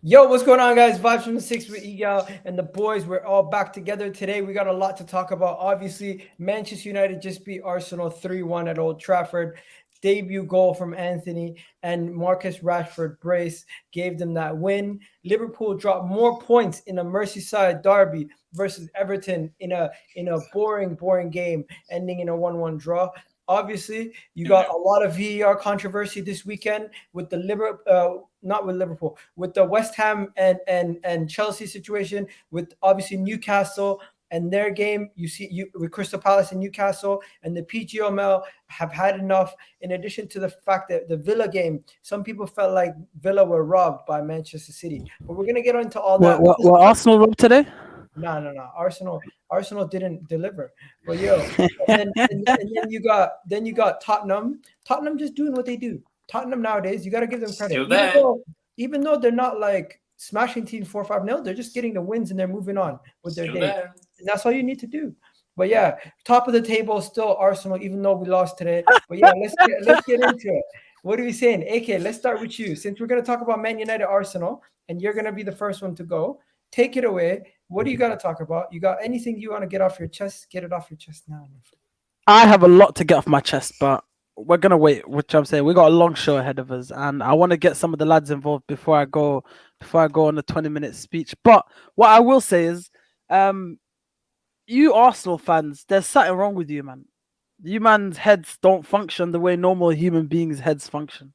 Yo, what's going on, guys? Vibes from the Six with Egal and the boys. We're all back together today. We got a lot to talk about. Obviously, Manchester United just beat Arsenal 3-1 at Old Trafford. Debut goal from Antony and Marcus Rashford brace gave them that win. Liverpool dropped more points in a Merseyside derby versus Everton in a boring game, ending in a 1-1 draw. Obviously, you got a lot of VAR controversy this weekend with the not with Liverpool, with the West Ham and Chelsea situation, with obviously Newcastle and their game. You see, with Crystal Palace and Newcastle and the PGML have had enough. In addition to the fact that the Villa game, some people felt like Villa were robbed by Manchester City. But we're gonna get into all that. What Arsenal robbed today? No. Arsenal didn't deliver. But and then you got Tottenham. Tottenham just doing what they do. Tottenham nowadays, you got to give them credit. Even though they're not like smashing teams 4-5-0, they're just getting the wins and they're moving on with their day. And that's all you need to do. But yeah, top of the table still Arsenal, even though we lost today. But yeah, let's get into it. What are we saying? AK, let's start with you. Since we're gonna talk about Man United Arsenal, and you're gonna be the first one to go. Take it away. What do you got to talk about? You got anything you want to get off your chest? Get it off your chest now. I have a lot to get off my chest, but we're gonna wait. Which I'm saying, we got a long show ahead of us, and I want to get some of the lads involved before I go on the 20-minute speech. But what I will say is, you Arsenal fans, there's something wrong with you, man. You man's heads don't function the way normal human beings' heads function.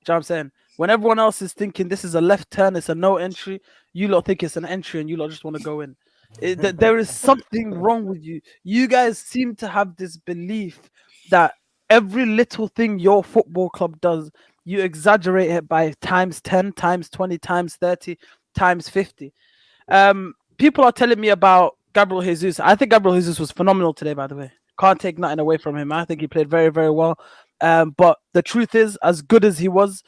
You know what I'm saying? When everyone else is thinking this is a left turn, it's a no entry, you lot think it's an entry and you lot just want to go in. There is something wrong with you. You guys seem to have this belief that every little thing your football club does, you exaggerate it by times 10, times 20, times 30, times 50. People are telling me about Gabriel Jesus. I think Gabriel Jesus was phenomenal today, by the way. Can't take nothing away from him. I think he played very, very well. But the truth is, as good as he was,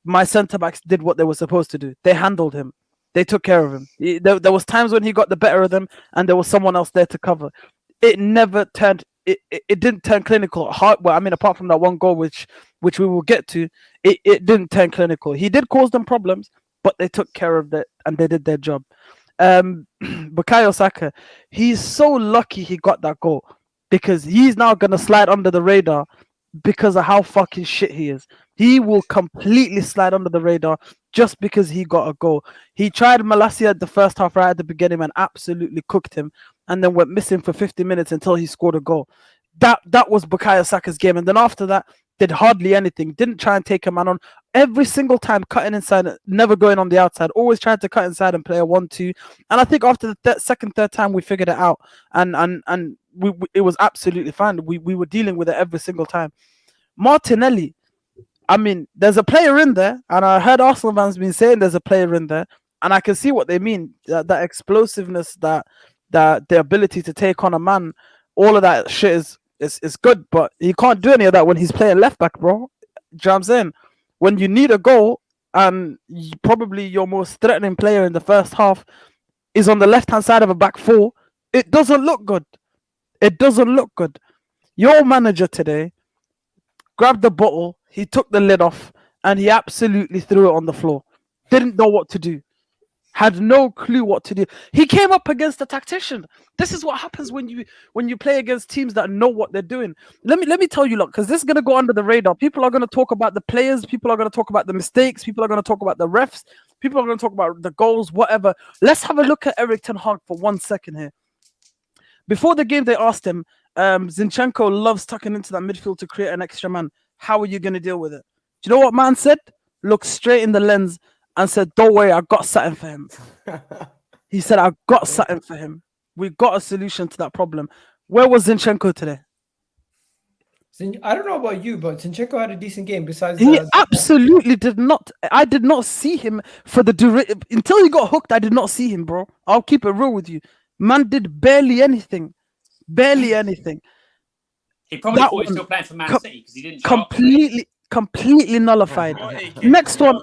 my centre-backs did what they were supposed to do. They handled him. They took care of him. There was times when he got the better of them and there was someone else there to cover. It never turned... It didn't turn clinical. Well, I mean, apart from that one goal, which we will get to, it didn't turn clinical. He did cause them problems, but they took care of it and they did their job. Bukayo Saka, he's so lucky he got that goal because he's now going to slide under the radar because of how fucking shit he is. He will completely slide under the radar just because he got a goal. He tried Malacia at the first half right at the beginning and absolutely cooked him and then went missing for 50 minutes until he scored a goal. That was Bukayo Saka's game. And then after that, did hardly anything. Didn't try and take a man on. Every single time cutting inside, never going on the outside. Always trying to cut inside and play a 1-2. And I think after the third time, we figured it out. And it was absolutely fine. We were dealing with it every single time. Martinelli, I mean, there's a player in there, and I heard Arsenal fans been saying there's a player in there, and I can see what they mean. That explosiveness, that the ability to take on a man, all of that shit is good, but he can't do any of that when he's playing left back, bro. Do you know what I'm saying? When you need a goal, and probably your most threatening player in the first half is on the left-hand side of a back four, it doesn't look good. It doesn't look good. Your manager today grabbed the bottle, he took the lid off, and he absolutely threw it on the floor. Didn't know what to do. Had no clue what to do. He came up against a tactician. This is what happens when you play against teams that know what they're doing. Let me tell you, look, because this is going to go under the radar. People are going to talk about the players. People are going to talk about the mistakes. People are going to talk about the refs. People are going to talk about the goals, whatever. Let's have a look at Erik ten Hag for 1 second here. Before the game, they asked him, Zinchenko loves tucking into that midfield to create an extra man. How are you going to deal with it? Do you know what man said? Looked straight in the lens and said, don't worry, I got something for him. He said, I got something for him. We got a solution to that problem. Where was Zinchenko today? I don't know about you, but Zinchenko had a decent game besides... He absolutely did not. I did not see him for the duration. Until he got hooked, I did not see him, bro. I'll keep it real with you. Man did barely anything. Barely anything. He probably thought he was still playing for Man City because he didn't completely nullified. Next one.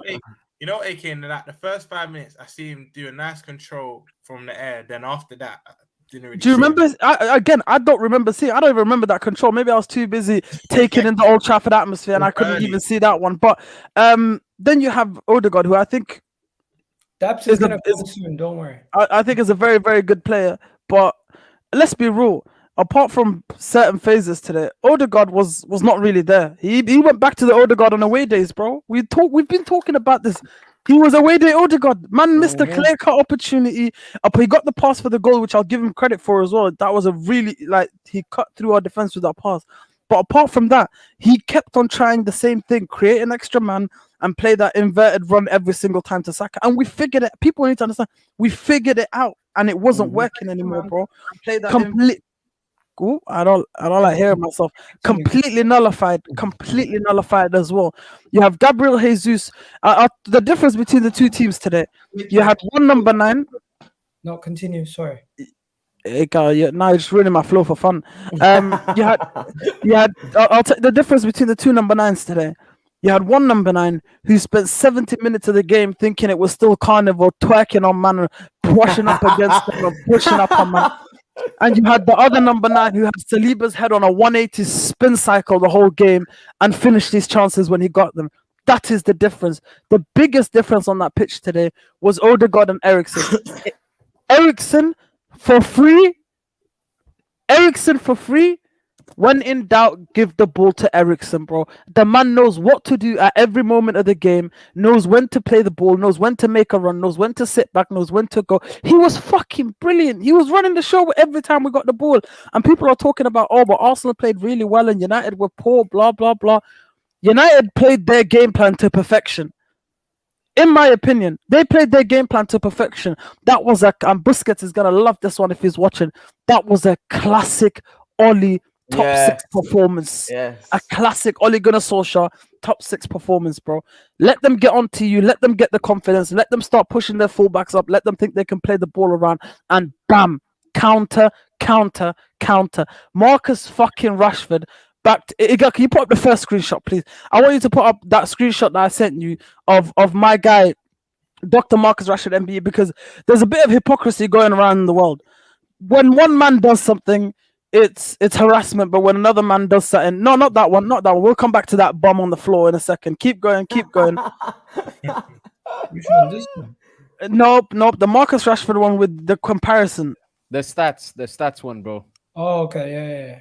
You know, AK, in the first 5 minutes, I see him do a nice control from the air. Then after that, I didn't really. Do you remember? I don't remember seeing. I don't even remember that control. Maybe I was too busy taking in the Old Trafford atmosphere and I couldn't even see that one. But then you have Odegaard, who I think Daps is gonna come soon. Don't worry. I think is a very, very good player. But let's be real. Apart from certain phases today, Odegaard was not really there. He went back to the Odegaard on away days, bro. We've been talking about this. He was away day Odegaard. Man missed a clear cut opportunity. He got the pass for the goal, which I'll give him credit for as well. That was a really he cut through our defense with that pass. But apart from that, he kept on trying the same thing, create an extra man and play that inverted run every single time to Saka. And we figured it. People need to understand. We figured it out, and it wasn't working anymore, bro. Play that complete. Ooh, I don't like hearing myself. Completely nullified as well. You have Gabriel Jesus. The difference between the two teams today. You had one number 9. No, continue. Sorry. Hey, God, now you're just ruining my flow for fun. You had. I'll take the difference between the two number 9s today. You had one number 9 who spent 70 minutes of the game thinking it was still carnival, twerking on man, washing up against them, or pushing up on man. And you had the other number 9 who had Saliba's head on a 180 spin cycle the whole game and finished these chances when he got them. That is the difference. The biggest difference on that pitch today was Odegaard and Eriksen. Eriksen for free. When in doubt, give the ball to Eriksen, bro. The man knows what to do at every moment of the game, knows when to play the ball, knows when to make a run, knows when to sit back, knows when to go. He was fucking brilliant. He was running the show every time we got the ball. And people are talking about, but Arsenal played really well and United were poor, blah, blah, blah. United played their game plan to perfection. In my opinion, they played their game plan to perfection. That was and Busquets is going to love this one if he's watching. That was a classic Oli top 6 performance. Yes. A classic Ole Gunnar Solskjaer top 6 performance, bro. Let them get onto you. Let them get the confidence. Let them start pushing their fullbacks up. Let them think they can play the ball around. And bam, counter. Marcus fucking Rashford back to, Iga, can you put up the first screenshot, please? I want you to put up that screenshot that I sent you of my guy, Dr. Marcus Rashford MBE, because there's a bit of hypocrisy going around in the world. When one man does something, it's harassment, but when another man does something, no, not that one. We'll come back to that bum on the floor in a second. Keep going. Nope. The Marcus Rashford one with the comparison. The stats one, bro. Oh, okay, yeah.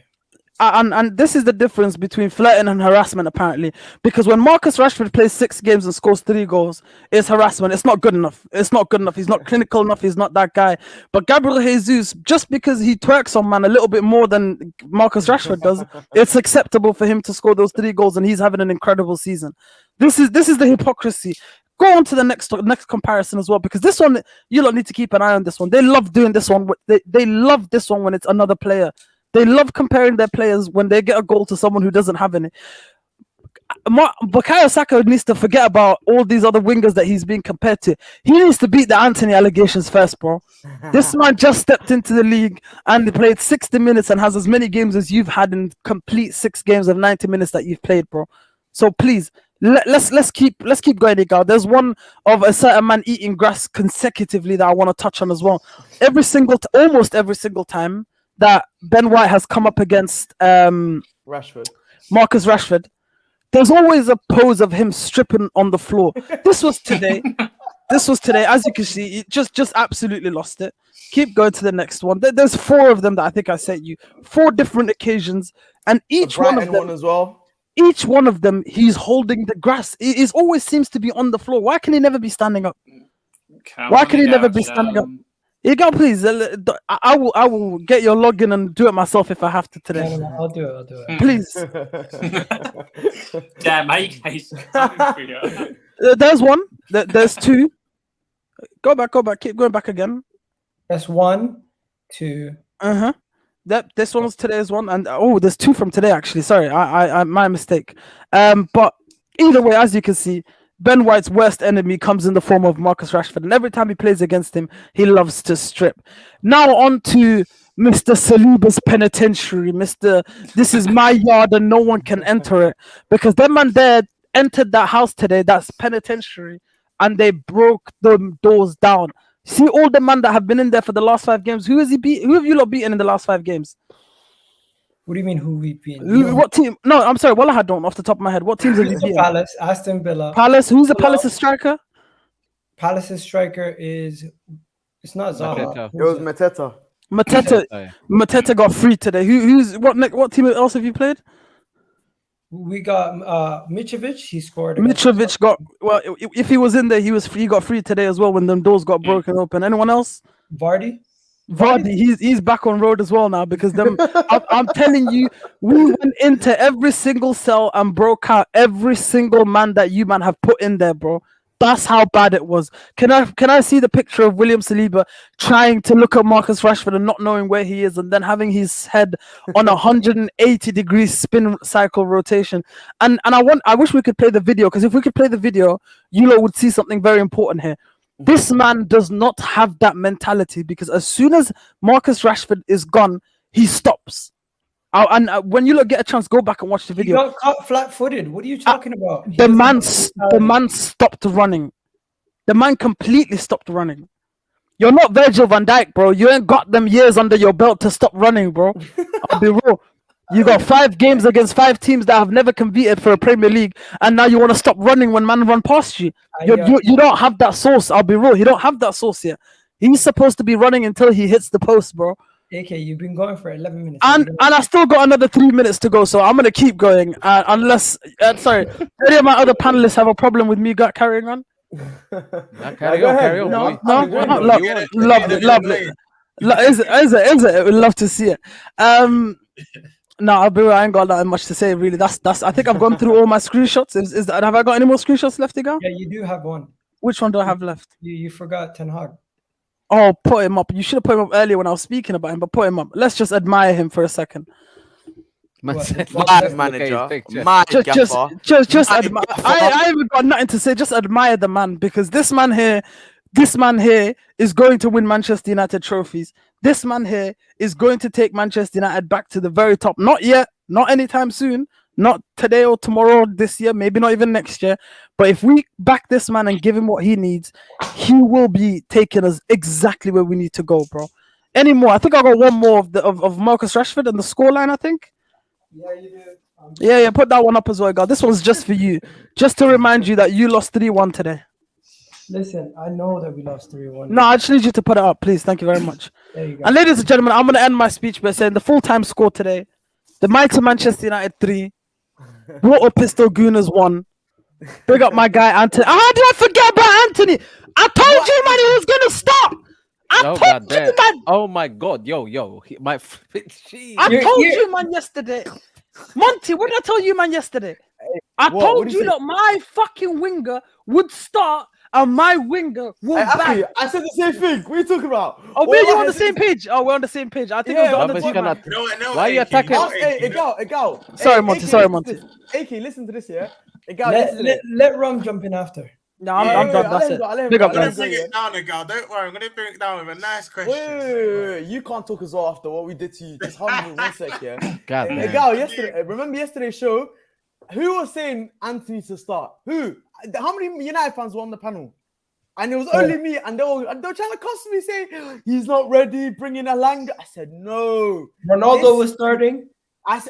And this is the difference between flirting and harassment, apparently. Because when Marcus Rashford plays 6 games and scores 3 goals, it's harassment. It's not good enough. He's not clinical enough. He's not that guy. But Gabriel Jesus, just because he twerks on man a little bit more than Marcus Rashford does, it's acceptable for him to score those 3 goals, and he's having an incredible season. This is the hypocrisy. Go on to the next comparison as well, because this one, you don't need to keep an eye on this one. They love doing this one. They love this one when it's another player. They love comparing their players when they get a goal to someone who doesn't have any. Bukayo Saka needs to forget about all these other wingers that he's being compared to. He needs to beat the Antony allegations first, bro. This man just stepped into the league and he played 60 minutes and has as many games as you've had in complete 6 games of 90 minutes that you've played, bro. So please, let's keep going, Igal. There's one of a certain man eating grass consecutively that I want to touch on as well. Almost every single time that Ben White has come up against Marcus Rashford, there's always a pose of him stripping on the floor. This was today. As you can see, he just absolutely lost it. Keep going to the next one. There's 4 of them that I think I sent you. 4 different occasions, and each one of them as well. Each one of them, he's holding the grass. It always seems to be on the floor. Why can he never be standing up? Why can he never be standing up? Igal, please. I will get your login and do it myself if I have to today. No, I'll do it. Please. Damn, mate. There's one. There's 2. Go back. Keep going back again. That's 1, 2. This one's today's one, and there's 2 from today actually. Sorry, I my mistake. But either way, as you can see, Ben White's worst enemy comes in the form of Marcus Rashford, and every time he plays against him, he loves to strip. Now on to Mr. Saliba's penitentiary. This is my yard and no one can enter it, because that man there entered that house today, that's penitentiary, and they broke the doors down. See all the men that have been in there for the last 5 games. Who has he beat? Who have you lot beaten in the last 5 games? What do you mean who we've beaten? What team? No, I'm sorry. Well, I don't off the top of my head. What teams have you beaten? Palace, Aston Villa. Palace. Who's the Palace's striker? Palace's striker is. It's not Zaha. Mateta. It was Mateta. Mateta got free today. What team else have you played? We got Mitrovic. He scored. Mitrovic got if he was in there, he got free today as well when them doors got broken open. Anyone else? Vardy. He's back on road as well now because them. I'm telling you, we went into every single cell and broke out every single man that you man have put in there, bro. That's how bad it was. Can I see the picture of William Saliba trying to look at Marcus Rashford and not knowing where he is, and then having his head on a 180-degree spin cycle rotation? And I wish we could play the video, because if we could play the video, you lot would see something very important here. This man does not have that mentality, because as soon as Marcus Rashford is gone, he stops. When you look get a chance, go back and watch the video. He got caught flat-footed. What are you talking about? The man stopped running. The man completely stopped running. You're not Virgil van Dijk, bro. You ain't got them years under your belt to stop running, bro. I'll be real. You got 5 games against 5 teams that have never competed for a Premier League, and now you want to stop running when man run past you. You don't have that sauce. I'll be real. You don't have that sauce yet. He's supposed to be running until he hits the post, bro. AK, you've been going for 11 minutes. And I still got another 3 minutes to go, so I'm gonna keep going. Unless, sorry, any of my other panelists have a problem with me carrying on. Carry on. No, lovely. Is it? We'd love to see it. No, I'll be real. I ain't got that much to say really. That's. I think I've gone through all my screenshots. Have I got any more screenshots left to go? Yeah, you do have one. Which one do I have left? You forgot Ten Hag. Oh, put him up. You should have put him up earlier when I was speaking about him, but put him up. Let's just admire him for a second. Mad manager. Just admire. I haven't got nothing to say. Just admire the man, because this man here is going to win Manchester United trophies. This man here is going to take Manchester United back to the very top. Not yet, not anytime soon, not today or tomorrow, this year, maybe not even next year. But if we back this man and give him what he needs, he will be taking us exactly where we need to go, bro. Any more? I think I got one more of Marcus Rashford and the scoreline, I think. Yeah, you do. Yeah, put that one up as well, God. This one's just for you. Just to remind you that you lost 3-1 today. Listen, I know that we lost 3-1. No, I just need you to put it up, please. Thank you very much. There you go. And ladies and gentlemen, I'm going to end my speech by saying the full-time score today: the mighty Manchester United 3, Water Pistol Gooners 1. Big up my guy, Antony. How did I forget about Antony? I told you, man, he was going to stop. I told you, man. Oh, my God. Yo. I told you, man, yesterday. Monty, what did I tell you, man, yesterday? I told you that my fucking winger would start and my winger will back. I said the same thing. What are you talking about? Oh, we're on the same page. Oh, we're on the same page. I think we're on the team. Why are you attacking? Egal. Sorry, Monty. AK, listen to this, yeah? Let Rum jump in after. No, I'm done. That's it. Big up, I'm going to bring it down, Egal. Don't worry. I'm going to bring it down with a nice question. Wait. You can't talk as well after what we did to you. Just hold on 1 sec, yeah? God, Egal, remember yesterday's show? Who was saying Antony to start? Who? How many United fans were on the panel? And it was only me, and they were trying to cuss me, say he's not ready, bringing Alanga. I said no. Ronaldo was starting.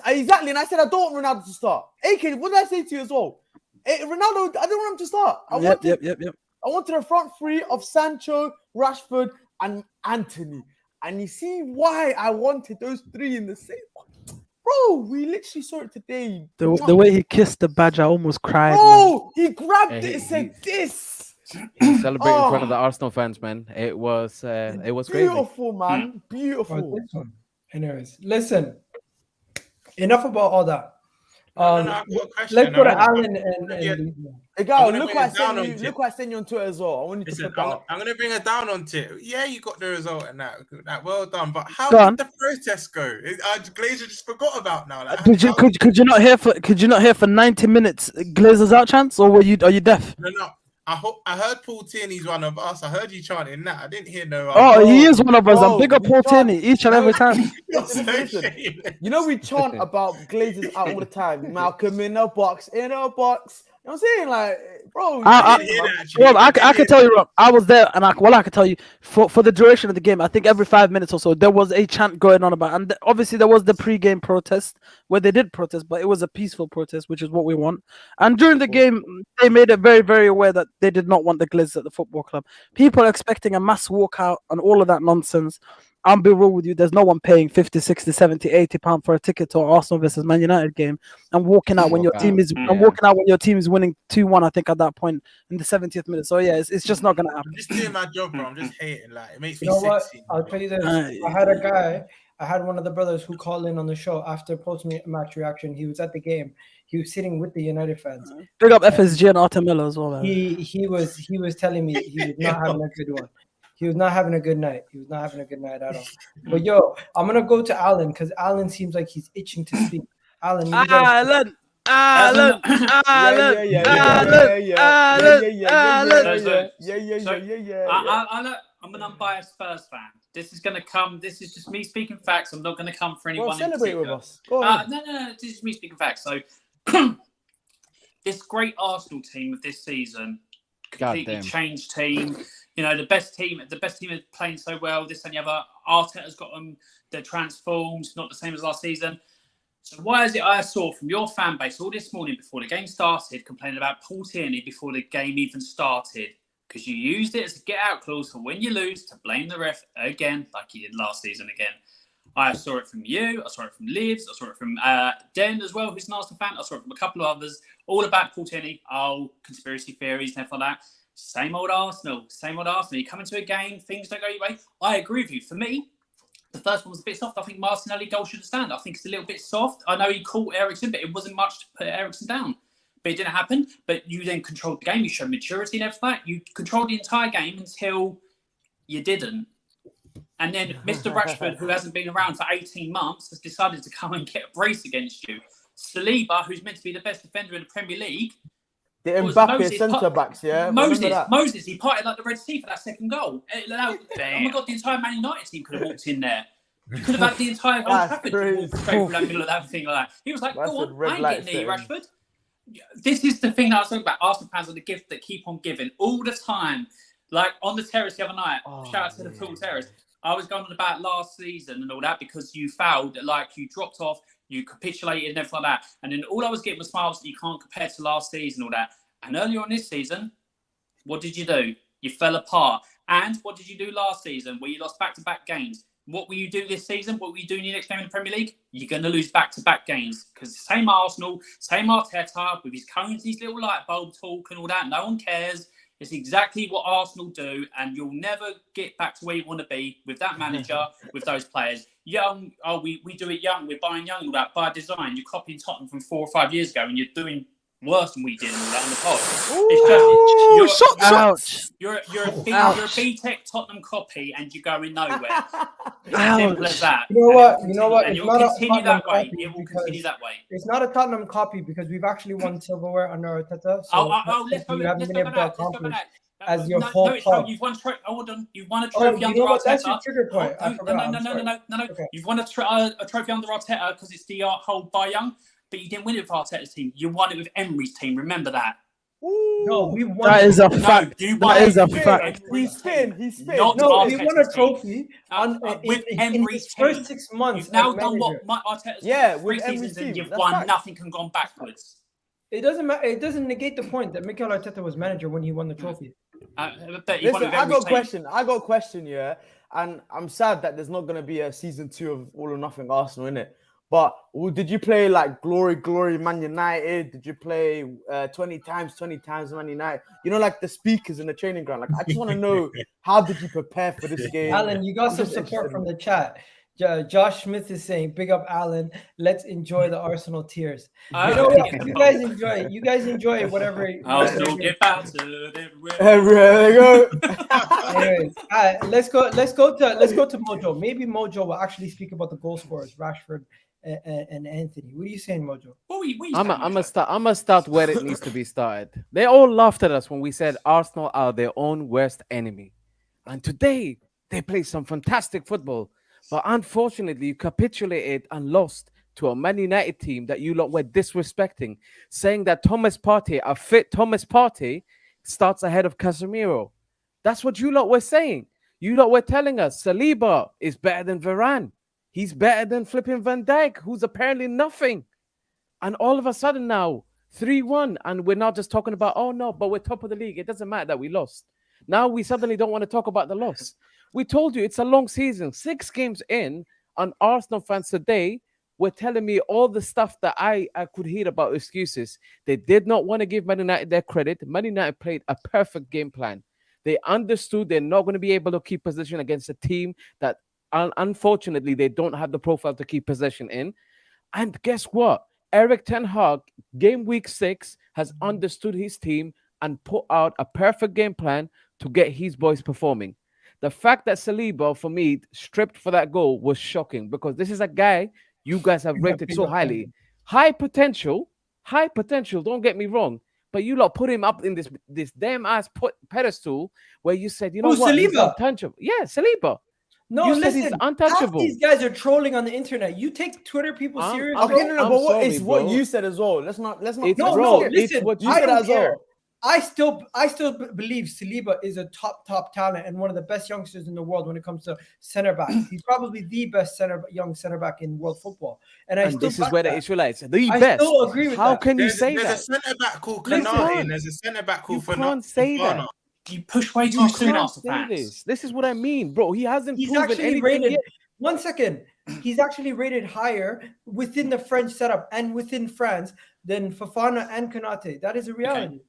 Exactly, and I said I don't want Ronaldo to start. AK, what did I say to you as well? Ronaldo, I don't want him to start. I wanted a front three of Sancho, Rashford, and Antony. And you see why I wanted those 3 in the same. Bro, we literally saw it today. The way he kissed the badge, I almost cried. Oh, he grabbed it and said this. He celebrated in front of the Arsenal fans, man. It was crazy. Beautiful, man. Beautiful. Anyways, listen. Enough about all that. Let's go to Alan and look what I sent you on Twitter as well. I want you to put that. I'm going to bring it down on Twitter. Yeah, you got the result and that. Well done. But how did the protest go? Glazer just forgot about now. Like, could you not hear for 90 minutes Glazer's out chance, or are you deaf? No. I heard Paul Tierney's one of us. I heard you chanting that. I didn't hear no. He is one of us. I'm big up Paul Tierney each and every time. Listen. You know we chant about Glazers out all the time. Malcolm in a box. You know what I'm saying? Like, bro. I can tell you, Rob, I was there, and I can tell you for the duration of the game, I think every 5 minutes or so there was a chant going on about, and obviously there was the pre-game protest where they did protest, but it was a peaceful protest, which is what we want. And during the game, they made it very, very aware that they did not want the Glizz at the football club. People are expecting a mass walkout and all of that nonsense. I'll be real with you. There's no one paying 50, 60, 70, 80 pounds for a ticket to an Arsenal versus Man United game and walking out when your team is winning 2-1, I think, at that point in the 70th minute. So yeah, it's just not gonna happen. I'm just doing my job, bro. I'm just hating. Like, it makes me You know what? sexy. I'll tell you this. I had one of the brothers who called in on the show after post-match reaction. He was at the game. He was sitting with the United fans. Big up FSG and Artemilla as well, man. He was telling me he was not having a good one. He was not having a good night. He was not having a good night at all. But yo, I'm gonna go to Alan because Alan seems like he's itching to speak. Alan, you gotta- I'm an unbiased Spurs fan. This is gonna come. This is just me speaking facts. I'm not gonna come for anyone. Well, celebrate with us. Go No. on. This is me speaking facts. So, this great Arsenal team of this season, completely changed team. You know, the best team is playing so well. This and the other. Arteta's got them. They're transformed. Not the same as last season. So why is it I saw from your fan base all this morning before the game started complaining about Paul Tierney before the game even started? Because you used it as a get-out clause for when you lose to blame the ref again, like you did last season again. I saw it from you. I saw it from Livs. I saw it from Den as well, who's an Arsenal fan. I saw it from a couple of others. All about Paul Tierney. Oh, conspiracy theories and everything like that. Same old Arsenal. You come into a game, things don't go your way. I agree with you. For me, the first one was a bit soft. I think Martinelli goal should stand. I think it's a little bit soft. I know he caught Eriksen, but it wasn't much to put Eriksen down. But it didn't happen. But you then controlled the game. You showed maturity and everything. You controlled the entire game until you didn't. And then Mr. Rashford, who hasn't been around for 18 months, has decided to come and get a brace against you. Saliba, who's meant to be the best defender in the Premier League. The Mbappe centre-backs, yeah? Moses, he parted like the Red Sea for that second goal. Oh my God, the entire Man United team could have walked in there. You could have had the entire Old Trafford walk straight through that middle of that thing like that. He was like, go on, I ain't getting near you, Rashford. This is the thing that I was talking about. Arsenal fans are the gift that keep on giving all the time. Like on the terrace the other night, shout out to the full terrace. I was going on about last season and all that because you fouled, like you dropped off, you capitulated and everything like that. And then all I was getting was smiles that you can't compare to last season and all that. And earlier on this season, what did you do? You fell apart. And what did you do last season where you lost back-to-back games? What will you do this season? What will you do in your next game in the Premier League? You're going to lose back-to-back games because same Arsenal, same Arteta with his cones, his little light bulb talk and all that. No one cares. It's exactly what Arsenal do, and you'll never get back to where you want to be with that manager, with those players. Young, we do it young. We're buying young, all that by design. You're copying Tottenham from 4 or 5 years ago, and you're doing worse than we did and all that on the pod. It's just you're a B-Tech Tottenham copy, and you're going nowhere. Simple as that. You know what? And you'll continue that way. It will continue that way. It's not a Tottenham copy because we've actually won silverware under Arteta. So let's go back. As your whole club. You've won a trophy. Hold on. You've won a trophy under Arteta. That's your trigger point. No. Okay. You've won a trophy under Arteta because it's the whole by young. But you didn't win it with Arteta's team. You won it with Emery's team. Remember that. No, we won. That is a fact. That is a fact. He's spin. No, we won a trophy with Emery's team. First 6 months. You've now done what Arteta's with 3 Emery's seasons and you've team. won nothing and gone backwards. It doesn't matter. It doesn't negate the point that Mikel Arteta was manager when he won the trophy. Listen, I got a question, yeah. And I'm sad that there's not going to be a season 2 of All or Nothing Arsenal, innit? But did you play like glory Man United? Did you play 20 times Man United? You know, like the speakers in the training ground. Like, I just want to know, how did you prepare for this game? Alan, you got some support from the chat. Josh Smith is saying, big up Alan. Let's enjoy the Arsenal tears. You know what? You guys enjoy it. You guys enjoy it, whatever. Arsenal get battered everywhere they go. Anyways, let's go to Mojo. Maybe Mojo will actually speak about the goal scorers, Rashford and Antony. What are you saying, Mojo? I'm gonna start where it needs to be started. They all laughed at us when we said Arsenal are their own worst enemy, and today they played some fantastic football. But unfortunately, you capitulated and lost to a Man United team that you lot were disrespecting, saying that a fit Thomas Partey starts ahead of Casemiro. That's what you lot were saying. You lot were telling us Saliba is better than Varane. He's better than flipping Van Dijk, who's apparently nothing. And all of a sudden now, 3-1, and we're not just talking about, oh no, but we're top of the league. It doesn't matter that we lost. Now we suddenly don't want to talk about the loss. We told you it's a long season. 6 games in, and Arsenal fans today were telling me all the stuff that I could hear about excuses. They did not want to give Man United their credit. Man United played a perfect game plan. They understood they're not going to be able to keep possession against a team that, unfortunately, they don't have the profile to keep possession in. And guess what? Erik ten Hag, game week 6, has understood his team and put out a perfect game plan to get his boys performing. The fact that Saliba, for me, stripped for that goal was shocking, because this is a guy you guys have rated so highly. High potential, don't get me wrong, but you lot put him up in this damn ass pedestal where you said, you know what, Saliba? He's untouchable. Yeah, Saliba. No, you listen, said he's untouchable. Half these guys are trolling on the internet. You take Twitter people seriously. Okay, no, but sorry, it's bro. what you said as well. Let's not. It's No, bro, listen, it's what you I said don't as care. well. I still believe Saliba is a top talent and one of the best youngsters in the world when it comes to center back. He's probably the best young center back in world football. And this is where the issue lies. The I best. still agree with How that. can you say that? There's a centre back called Listen, Konate, and there's a centre back called you can't say that. You push way too You soon can't after say fans. this is what I mean, bro. He hasn't He's proven actually anything rated. yet. 1 second. He's actually rated higher within the French setup and within France than Fofana and Konate. That is a reality. Okay.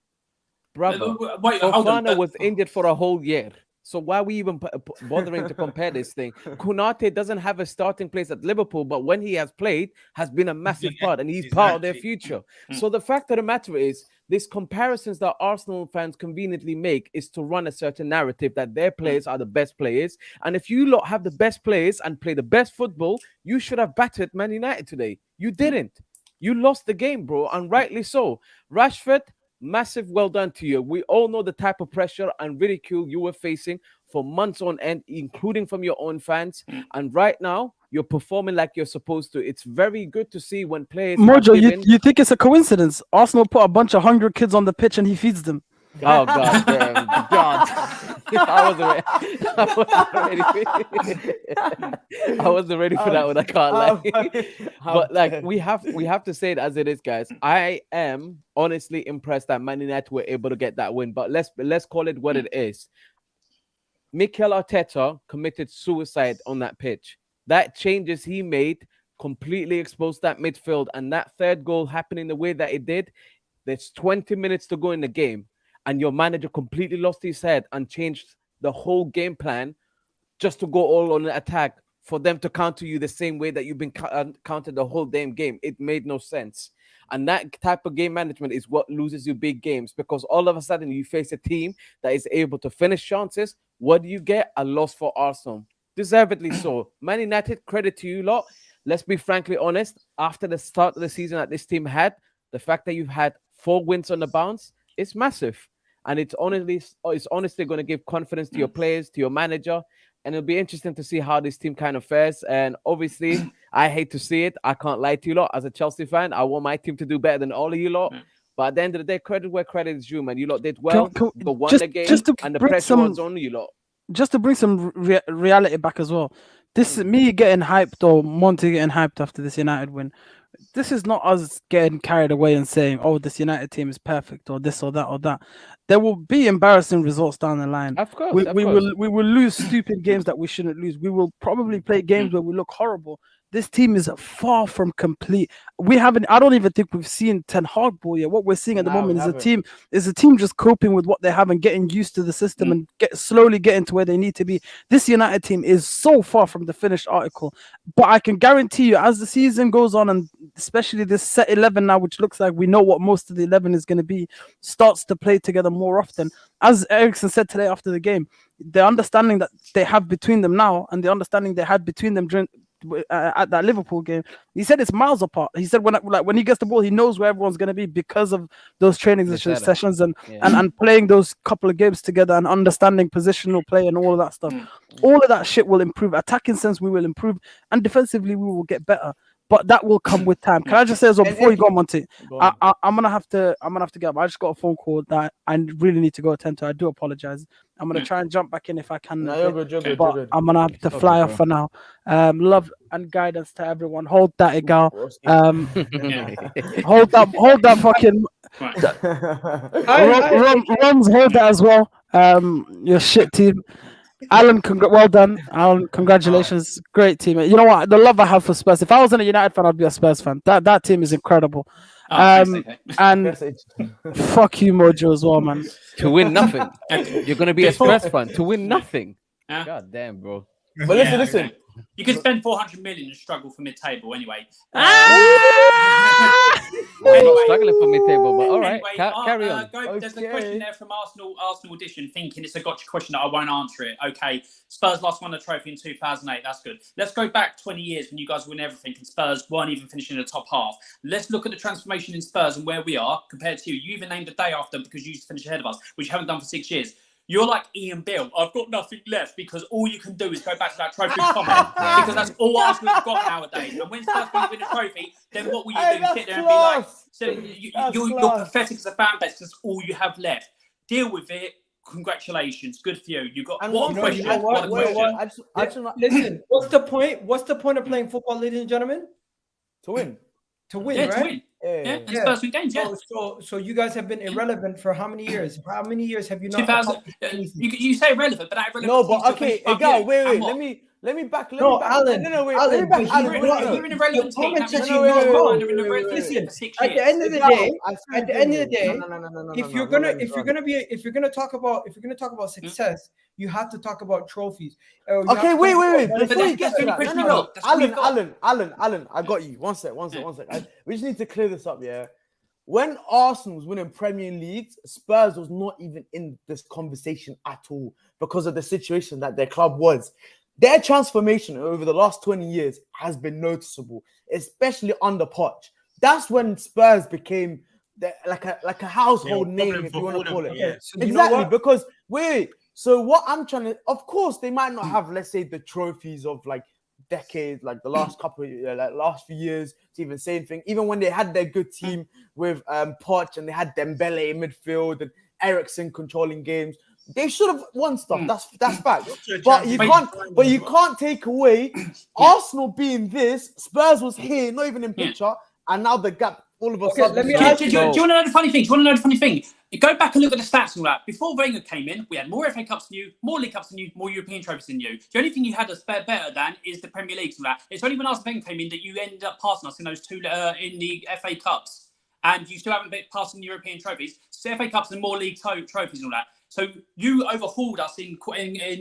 Brother, Wait, hold on. Fofana was injured for a whole year. So why are we even bothering to compare this thing? Konate doesn't have a starting place at Liverpool, but when he has played, has been a massive part, and he's part of their future. So the fact of the matter is, these comparisons that Arsenal fans conveniently make is to run a certain narrative that their players are the best players. And if you lot have the best players and play the best football, you should have battered Man United today. You didn't. You lost the game, bro, and rightly so. Rashford, massive well done to you. We all know the type of pressure and ridicule you were facing for months on end, including from your own fans. And right now, you're performing like you're supposed to. It's very good to see when players... MOJO, you think it's a coincidence? Arsenal put a bunch of hungry kids on the pitch and he feeds them. Oh, God damn. God. I wasn't ready for that one. I can't lie. But like we have to say it as it is, guys. I am honestly impressed that Man United were able to get that win. But let's call it what it is. Mikel Arteta committed suicide on that pitch. That changes he made completely exposed that midfield, and that third goal happening the way that it did. There's 20 minutes to go in the game, and your manager completely lost his head and changed the whole game plan just to go all on the attack for them to counter you the same way that you've been countered the whole damn game. It made no sense. And that type of game management is what loses you big games, because all of a sudden you face a team that is able to finish chances. What do you get? A loss for Arsenal. Deservedly so. Man United, credit to you lot. Let's be frankly honest. After the start of the season that this team had, the fact that you've had 4 wins on the bounce, it's massive. And it's honestly going to give confidence to your players, to your manager. And it'll be interesting to see how this team kind of fares. And obviously, I hate to see it. I can't lie to you lot. As a Chelsea fan, I want my team to do better than all of you lot. But at the end of the day, credit where credit is due, man. You lot did well. You won the game, and the pressure was on you lot. Just to bring some reality back as well. This is me getting hyped, or Monty getting hyped after this United win. This is not us getting carried away and saying, oh, this United team is perfect, or this or that or that. There will be embarrassing results down the line. Of course, we will lose stupid games that we shouldn't lose. We will probably play games where we look horrible. This team is far from complete. I don't even think we've seen Ten Hag ball yet. What we're seeing at the moment is a team just coping with what they have and getting used to the system and slowly getting to where they need to be. This United team is so far from the finished article. But I can guarantee you, as the season goes on, and especially this set 11 now, which looks like we know what most of the 11 is going to be, starts to play together more often. As Ericsson said today after the game, the understanding that they have between them now and the understanding they had between them during at that Liverpool game, he said it's miles apart. He said when he gets the ball, he knows where everyone's going to be because of those training sessions and playing those couple of games together and understanding positional play and all of that stuff. All of that shit will improve. Attacking sense, we will improve, and defensively, we will get better. but that will come with time. Can I just say as well And before you if- go, Monty? Go on. I'm gonna have to get up. I just got a phone call that I really need to go attend to. I do apologize. I'm gonna try and jump back in if I can. No, a you're bit, good. You're good. but You're good. I'm gonna have to Okay, fly off bro. for now. Love and guidance to everyone. Hold that, Igal. Hold that fucking Rums, hold that as well. Your shit team. Alan, well done. Alan, congratulations. Great team. You know what? The love I have for Spurs. If I wasn't a United fan, I'd be a Spurs fan. That team is incredible. And fuck you, Mojo, as well, man. To win nothing. You're gonna be a Spurs fan to win nothing. Yeah. God damn, bro. But listen. Okay. You could spend 400 million and struggle for mid-table anyway. I'm not struggling for mid-table, but all right, carry on. There's a question there from Arsenal Edition, thinking it's a gotcha question that I won't answer it. Okay, Spurs last won a trophy in 2008. That's good. Let's go back 20 years when you guys win everything and Spurs weren't even finishing in the top half. Let's look at the transformation in Spurs and where we are compared to you. You even named the day after because you used to finish ahead of us, which you haven't done for 6 years. You're like Ian Bill. I've got nothing left because all you can do is go back to that trophy comment because that's all Arsenal have got nowadays. And when Spurs win a trophy, then what will you do? Sit there and be like, so you're pathetic as a fan base because that's all you have left. Deal with it. Congratulations. Good for you. You got what a question. What a question. Listen, what's the point? What's the point of playing football, ladies and gentlemen? To win. To win, Yeah, right? to win. Yeah, and Spurs win games. Yeah. So you guys have been irrelevant for how many years? How many years have you not? 2000. You say relevant, but that irrelevant. No, but okay, Igal, wait. Let me back. Alan. No, wait. Alan, Let me back. You're in a relevant team. Listen, at the end of the day, if you're gonna talk about success, you have to talk about trophies. Okay, wait. Before you get to That's that, the no. Alan, I got you. One sec. We just need to clear this up, yeah. When Arsenal was winning Premier Leagues, Spurs was not even in this conversation at all because of the situation that their club was. Their transformation over the last 20 years has been noticeable, especially under Poch. That's when Spurs became like a household name, if you want to call it. Yeah. So Exactly, because so what I'm trying to, of course, they might not have, let's say, the trophies of like decades, like the last couple of like last few years to even say anything. Even when they had their good team with Poch and they had Dembele in midfield and Eriksen controlling games, they should have won stuff. That's fact. But you can't take away Arsenal being this. Spurs was here, not even in picture, and now the gap all of a sudden. Let me Do you want to know the funny thing? Go back and look at the stats and all that. Before Wenger came in, we had more FA Cups than you, more League Cups than you, more European trophies than you. The only thing you had that's better than is the Premier League and all that. It's only when Arsene Wenger came in that you ended up passing us in those two in the FA Cups, and you still haven't been passing the European trophies. So FA Cups and more league trophies and all that. So you overhauled us in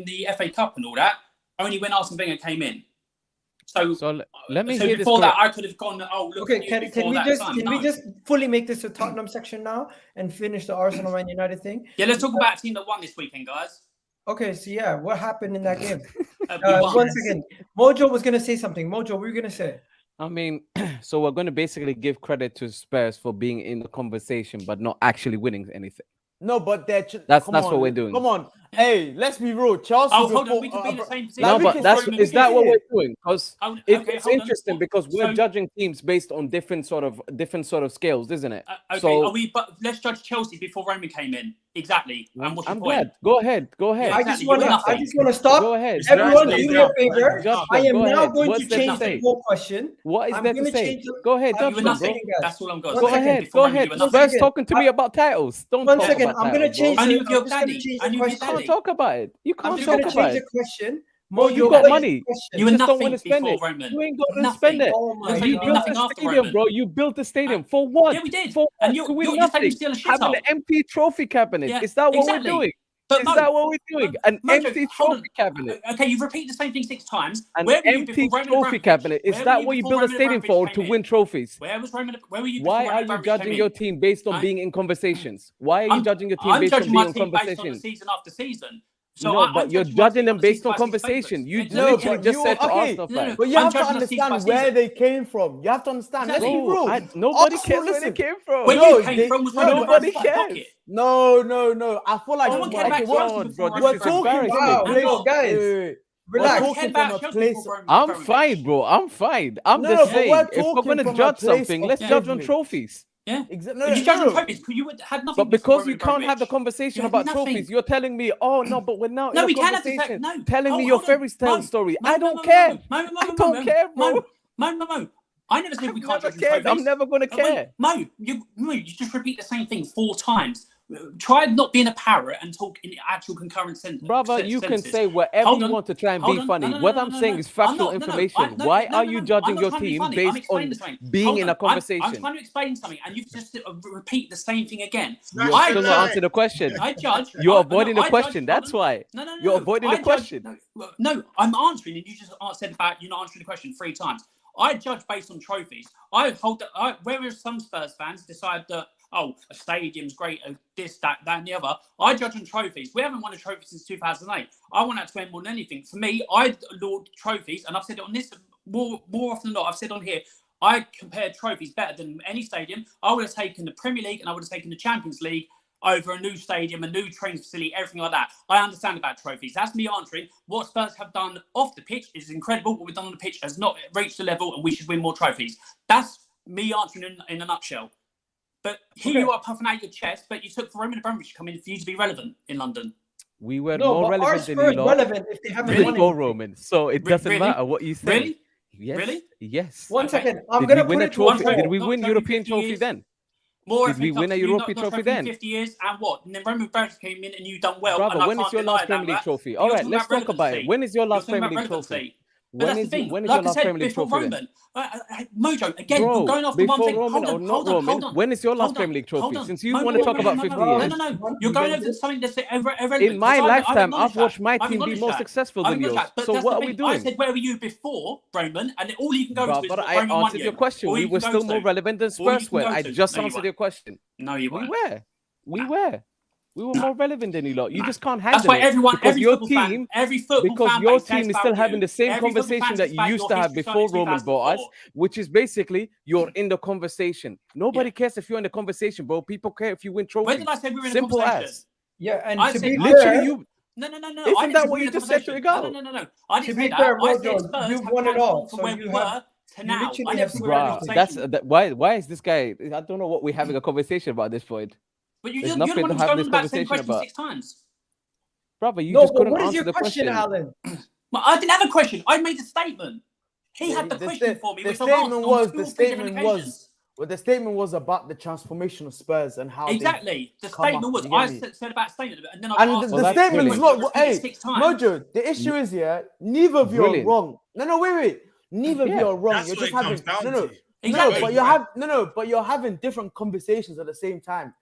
the FA Cup and all that only when Arsene Wenger came in. So let me so hear before this. that, I could have gone. Oh, look. Okay, can we just fully make this a Tottenham section now and finish the Arsenal and United thing? Yeah, let's talk about a team that won this weekend, guys. Okay, so yeah, what happened in that game? We won. Once again, Mojo was gonna say something. Mojo, what were you gonna say? I mean, so we're going to basically give credit to Spurs for being in the conversation, but not actually winning anything. No, but that's what we're doing. Come on, hey, let's be real. Chelsea. Oh, hold on, we could be in the same position. No, but is that what we're doing? Because it's interesting on. because we're judging teams based on different sort of scales, isn't it? Okay, so, but let's judge Chelsea before Roman came in. Exactly. And what's your I'm point? glad. Go ahead. Yeah, I just want to stop. Go ahead. Everyone, do me a favor. I am now going What's to change the whole question. What is I'm there to gonna say? change the- Go ahead, You were judge nothing. bro. That's all I'm going. One Go second, ahead. Before Roman, you were nothing. Spurs talking to me about titles. Don't One talk second, about I'm gonna titles, change. bro. I knew I'm your just gonna daddy. change I the knew your You question. can't talk about it. You I'm can't just talk gonna about change it. the question. Mo, Mojo, you got what is money. the question? You were just don't nothing want to spend before it. Roman. You ain't got to Nothing. spend it. Oh my Looks like You you did built nothing a after stadium, Roman. bro. You built a stadium for what? Yeah, we did. For And what? you're To win saying nothing. still a shithole. Having an empty trophy cabinet. Yeah, Is that what exactly. we're doing? But Is Mo, that what we're doing? An Mojo, empty hold on. trophy cabinet. Okay, you've repeated the same thing 6 times. An Where were you empty before Roman trophy Abramovich? cabinet. Is Where that were what you before build a Roman stadium for? Abramovich To came win in? trophies? Where were you? Why before are Roman you Abramovich judging came your in? team based on I'm- being in conversations? Why are you I'm- judging your team I'm based on judging being my in team based on the conversations? season after season. So No, but you're judging my judging team them on based on season versus conversation. favourites. You Yeah, literally but just said to okay. Arsenal fans. But you I'm have to judging us season by understand where season. they came from. You have to understand. Exactly. Let's be real. Nobody Arsenal, cares where they listen. came from. Where No, you came they- from was no, Roman nobody Abramovich's back cares. pocket. No. I feel like No one Oh cared my about Chelsea God, before bro, Roman this is We're talking Abramovich. from Wow, a place. no, guys. Wait. Relax. We're talking from a place. I'm fine, bro. I'm fine. I'm No, just but saying, we're if we're talking going to from a judge place something, of let's judge on privilege. trophies. Yeah. Exactly. You judge on trophies because you had nothing. But because you Roman can't have the Abramovich. conversation You had about nothing. trophies, you're telling me, oh no, but we're now No, in we a can have to say conversation no. telling me Hold your on. fairy tale Mo, story. Mo, I Mo, don't Mo, care. Mo, Mo, Mo, I Mo, don't Mo, care, bro. Mo. I never said we can't Never judge on cared. trophies. I'm never going to care. Mo, you just repeat the same thing 4 times. Try not being a parrot and talk in actual concurrent sentences. Brother, you can say whatever Hold you on. want to try and Hold be on. funny. No, no, What no, I'm no, saying no. is factual I'm not- information. no, Why no, are no, you no. judging I'm not your trying to be team funny. I'm based explaining on something. being Hold in on. a conversation? I'm trying to explain something, and you just repeat the same thing again. You're I still judge- not answering the question. I judge. You're I- avoiding no, the I question. judge- That's why. No. You're avoiding I the judge- question. No, I'm answering, and you just said about you not answering the question 3 times. I judge based on trophies. Whereas some Spurs fans decide that, oh, a stadium's great, this, that, and the other. I judge on trophies. We haven't won a trophy since 2008. I want that to end more than anything. For me, I laud trophies, and I've said it on this more often than not. I've said on here, I compare trophies better than any stadium. I would have taken the Premier League and I would have taken the Champions League over a new stadium, a new training facility, everything like that. I understand about trophies. That's me answering. What Spurs have done off the pitch is incredible. What we've done on the pitch has not reached the level, and we should win more trophies. That's me answering in a nutshell. But here you are puffing out your chest, but you took for Roman Abramovich to come in for you to be relevant in London. We were No, more but are relevant than Spurs you lot relevant if they haven't won before anything? Roman. So it doesn't Really? matter what you say. Really? Yes. Really? Yes. One Okay. second. I'm Did gonna we win put a it to a trophy? poll. Did we Not win 30, European 50 trophy years. then? More Did we win a European trophy then? 50 years and what? And then Roman Abramovich came in and you done well. Brother, and I when is can't your deny last Premier that. League trophy? You're All right, talking let's talk about it. relevancy. When is your You're last talking Premier about League trophy? relevancy. But that's the thing. When is Like your I last said, Premier League before trophy then? Roman, Mojo, again, Bro, you're going off the one before thing. Roman or not Roman, when is your last Premier League trophy? Since you want to talk about 50 years. No. You're going over something that's irrelevant. In my lifetime, I've acknowledged watched that. my I've team be acknowledged more that. successful I've than yours. acknowledged that. But So that's what the are we thing. doing? I said, where were you before Roman? And all you can go to is But what I Roman won answered you. your question. All We you were can still go more to. relevant than All you Spurs can were. go I to. just No, you answered weren't. your question. No, you We weren't. were. We were more relevant than you lot. You Nah. just can't handle That's why it. every Your football team, fan, every football because fan your base team says is still about having you. the same Every football fan conversation says that you about used your to have history before started in Roman bought us, 2004. which is basically you're in the conversation. Nobody cares if you're in the conversation, bro. People care if you win trophies. When did I say we were in a Simple conversation? as. Yeah, and I to said be I Literally, fair, you. No. I Isn't didn't that say what we you were in a just said to conversation. Igal? No. I to didn't be say that. fair, I said Rojo, Spurs you've have won it all. transformed from So where you we have, were to you now. literally I have never said we were in a Bruh, conversation. why is this guy? I don't know what we're having a conversation about at this point. But There's you're the nothing one to who's have going this on about the same conversation question about. 6 times. Brother, you no, just but couldn't what is answer your the question, question. Alan? But I didn't have a question. I made a statement. He had the The question sta- for me, the which I've answered statement on was 2 the or 3 different statement was occasions. well, the statement was about the transformation of Spurs and how Exactly. The come statement up, was you get I me? said about statement, and then I And asked the Well, that's statement is brilliant. not. repeated Hey, 6 times. Mojo, the issue is neither of you are Brilliant. wrong. No, wait. Neither of you Yeah. are wrong. That's You're what just it comes having down to. Exactly. but you have but you're having different conversations at the same time.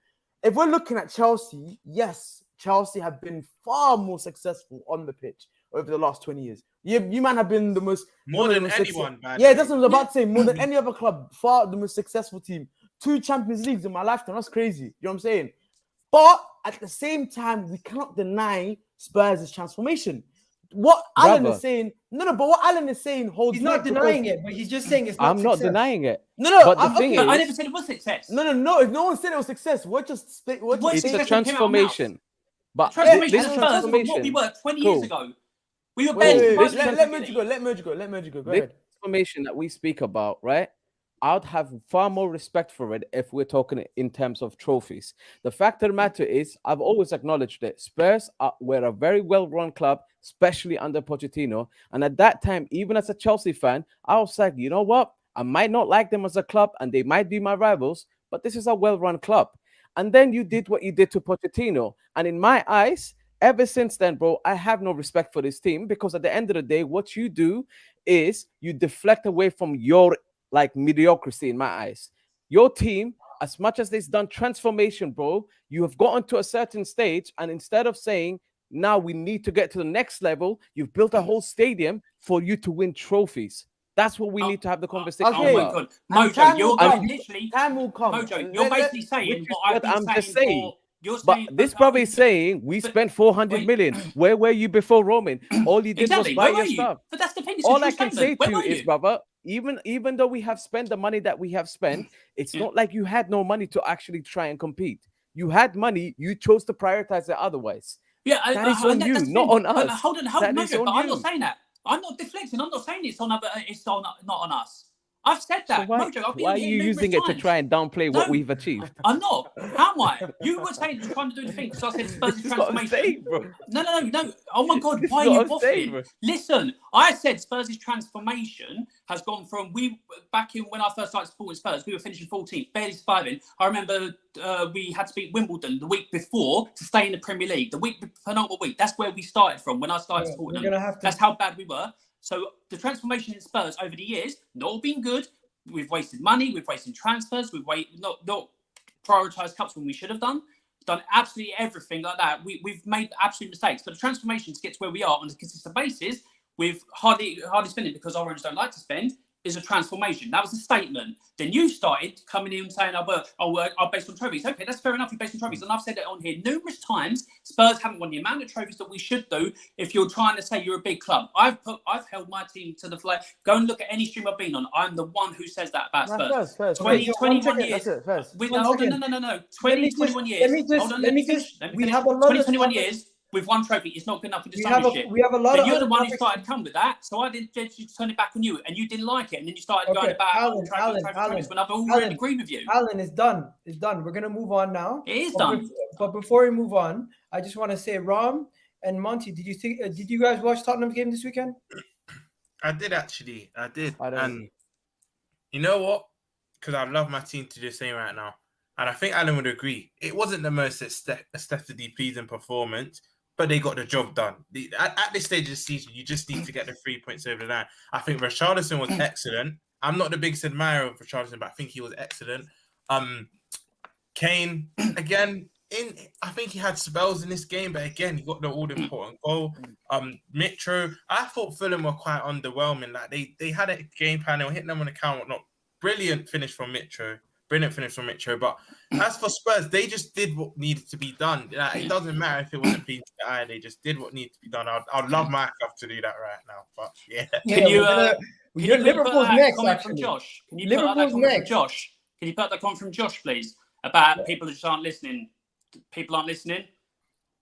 If we're looking at Chelsea, yes, Chelsea have been far more successful on the pitch over the last 20 years. You man have been the most More one of than the most anyone, by the Yeah, way. that's what I was about to say. More than any other club, far the most successful team. 2 Champions Leagues in my lifetime. That's crazy. You know what I'm saying? But at the same time, we cannot deny Spurs' transformation. What Alan Brother. is saying, but what Alan is saying holds He's not weight denying it, but he's just saying it's not I'm not success. denying it. No, But the I'm, thing okay. But I is- never said it was success. No. If no one said it was success, we're just What It's success a came out of transformation. But Transformation this of Spurs from what we transformation, were 20 Cool. years ago. We were Wait, barely let surviving Merge in go. the Let Merge go. Go this ahead. transformation that we speak about, right? I'd have far more respect for it if we're talking in terms of trophies. The fact of the matter is, I've always acknowledged that Spurs were a very well-run club, especially under Pochettino. And at that time, even as a Chelsea fan, I was like, you know what? I might not like them as a club, and they might be my rivals, but this is a well-run club. And then you did what you did to Pochettino. And in my eyes, ever since then, bro, I have no respect for this team, because at the end of the day, what you do is you deflect away from your mediocrity in my eyes. Your team, as much as they've done transformation, bro, you have gotten to a certain stage, and instead of saying, now we need to get to the next level, you've built a whole stadium for you to win trophies. That's what we need to have the conversation okay. Oh my about. God. And Mojo, time you're will going come. literally... Time will come. Mojo, you're basically saying which is what I've what been I'm saying just saying. for... You're But saying... this brother is saying we but- spent 400 wait. million. Where were you before Roman? All you did Exactly. was buy Where your were you? stuff. But that's the thing. It's a All true I can say statement. to Where you were is, brother, even though we have spent the money that we have spent, it's Yeah. not like you had no money to actually try and compete. You had money, you chose to prioritize it otherwise. Yeah, That is on you, that's the not thing. on But us. hold on, That is Mojo, on but I'm you. not saying that. I'm not deflecting. I'm not saying it's on other. It's on not on us. I've said that. So why, Mojo, I've been why are here you numerous using it to times. try and downplay what No. we've achieved? I'm not. How am I? You were saying trying to do the thing because I said Spurs' It's what I'm transformation. saying, bro. No. Oh my God, This why is are you what I'm saying, waffling? bro. Listen, I said Spurs' transformation has gone from back in when I first started supporting Spurs, we were finishing 14th, barely surviving. I remember we had to beat Wimbledon the week before to stay in the Premier League. The penultimate week. That's where we started from when I started supporting them. That's how bad we were. So the transformation in Spurs over the years, not all been good. We've wasted money. We've wasted transfers. We've not prioritised cups when we should have done absolutely everything like that. We've made absolute mistakes. But the transformation to get to where we are on a consistent basis, with hardly spending because Orange don't like to spend, is a transformation. That was a statement. Then you started coming in and saying, I'm based on trophies. Okay, that's fair enough. You're based on trophies. And I've said it on here numerous times. Spurs haven't won the amount of trophies that we should do if you're trying to say you're a big club. I've held my team to the flag. Go and look at any stream I've been on. I'm the one who says that about Spurs. First. 21 years. That's it, first. Hold on, no. 21 years. Let me finish. We have a lot 21 of years. With one trophy, it's not good enough for the championship. We have a lot but of. You're the one who started coming with that, so I didn't turn it back on you, and you didn't like it, and then you started going about trophies when I've already agreed with you. Alan, it's done. It's done. We're gonna move on now. It is done. But before we move on, I just want to say, Ram and Monty, did you guys watch Tottenham's game this weekend? I did actually. I did. And you know what? Because I love my team to do the same right now, and I think Alan would agree. It wasn't the most aesthetically pleasing performance, but they got the job done. At this stage of the season, you just need to get the 3 points over the line. I think Richarlison was excellent. I'm not the biggest admirer of Richarlison, but I think he was excellent. Kane, again, I think he had spells in this game, but again, he got the all-important goal. Mitro, I thought Fulham were quite underwhelming. Like they had a game plan, they were hitting them on the counter, whatnot. Brilliant finish from Mitro. But as for Spurs, they just did what needed to be done. Like, it doesn't matter if it wasn't pleasing to the eye; they just did what needed to be done. I'd love my club to do that right now, but yeah. Can you Liverpool's next, comment actually. from Josh? Can you Liverpool's put that comment next. from Josh? Can you put that comment from Josh, please? About people who just aren't listening. People aren't listening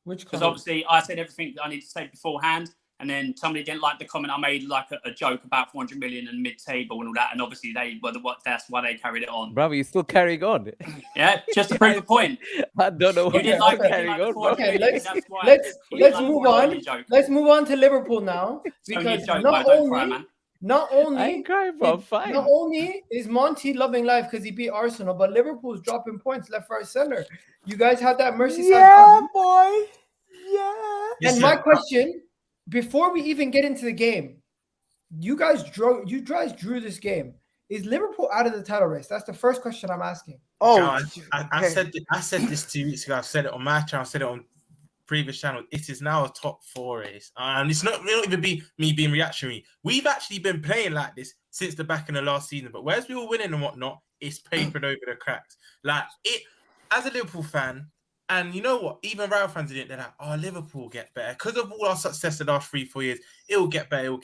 because obviously I said everything that I need to say beforehand. And then somebody didn't like the comment I made, like a joke about 400 million and mid-table and all that. And obviously that's why they carried it on. Bravo, you still carrying on. Yeah, just to prove a point. I don't know You what didn't like carrying on, bro. Okay, let's move on. Let's move on to Liverpool now, because not only I ain't crying, bro. I'm fine. Not only is Monty loving life because he beat Arsenal, but Liverpool's dropping points left, right, center. You guys had that Merseyside. Yeah, boy. Yeah. And my question, before we even get into the game, you guys drew this game. Is Liverpool out of the title race? That's the first question I'm asking. I said this 2 weeks ago. I've said it on my channel. I said it on previous channel. It is now a top 4 race, and it's not even be me being reactionary. We've actually been playing like this since the back in the last season. But whereas we were winning and whatnot, it's papered over the cracks. Like it, as a Liverpool fan. And you know what? Even Real fans didn't. They're like, Liverpool will get better. Because of all our success the last 3-4 years, it will get better,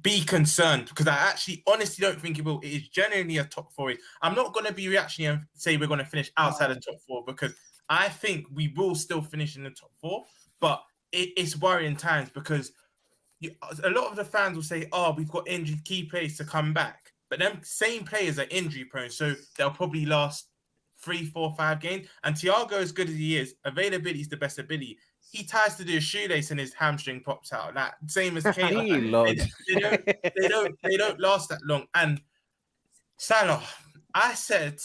Be concerned, because I actually honestly don't think it will. It is genuinely a top 4 race. I'm not going to be reactionary and say we're going to finish outside the top 4, because I think we will still finish in the top 4. But it's worrying times, because a lot of the fans will say, we've got injured key players to come back. But them same players are injury prone, so they'll probably last 3, 4, 5 games. And Thiago, as good as he is, availability is the best ability. He tries to do a shoelace and his hamstring pops out. Like same as Kane. They don't last that long. And Salah, I said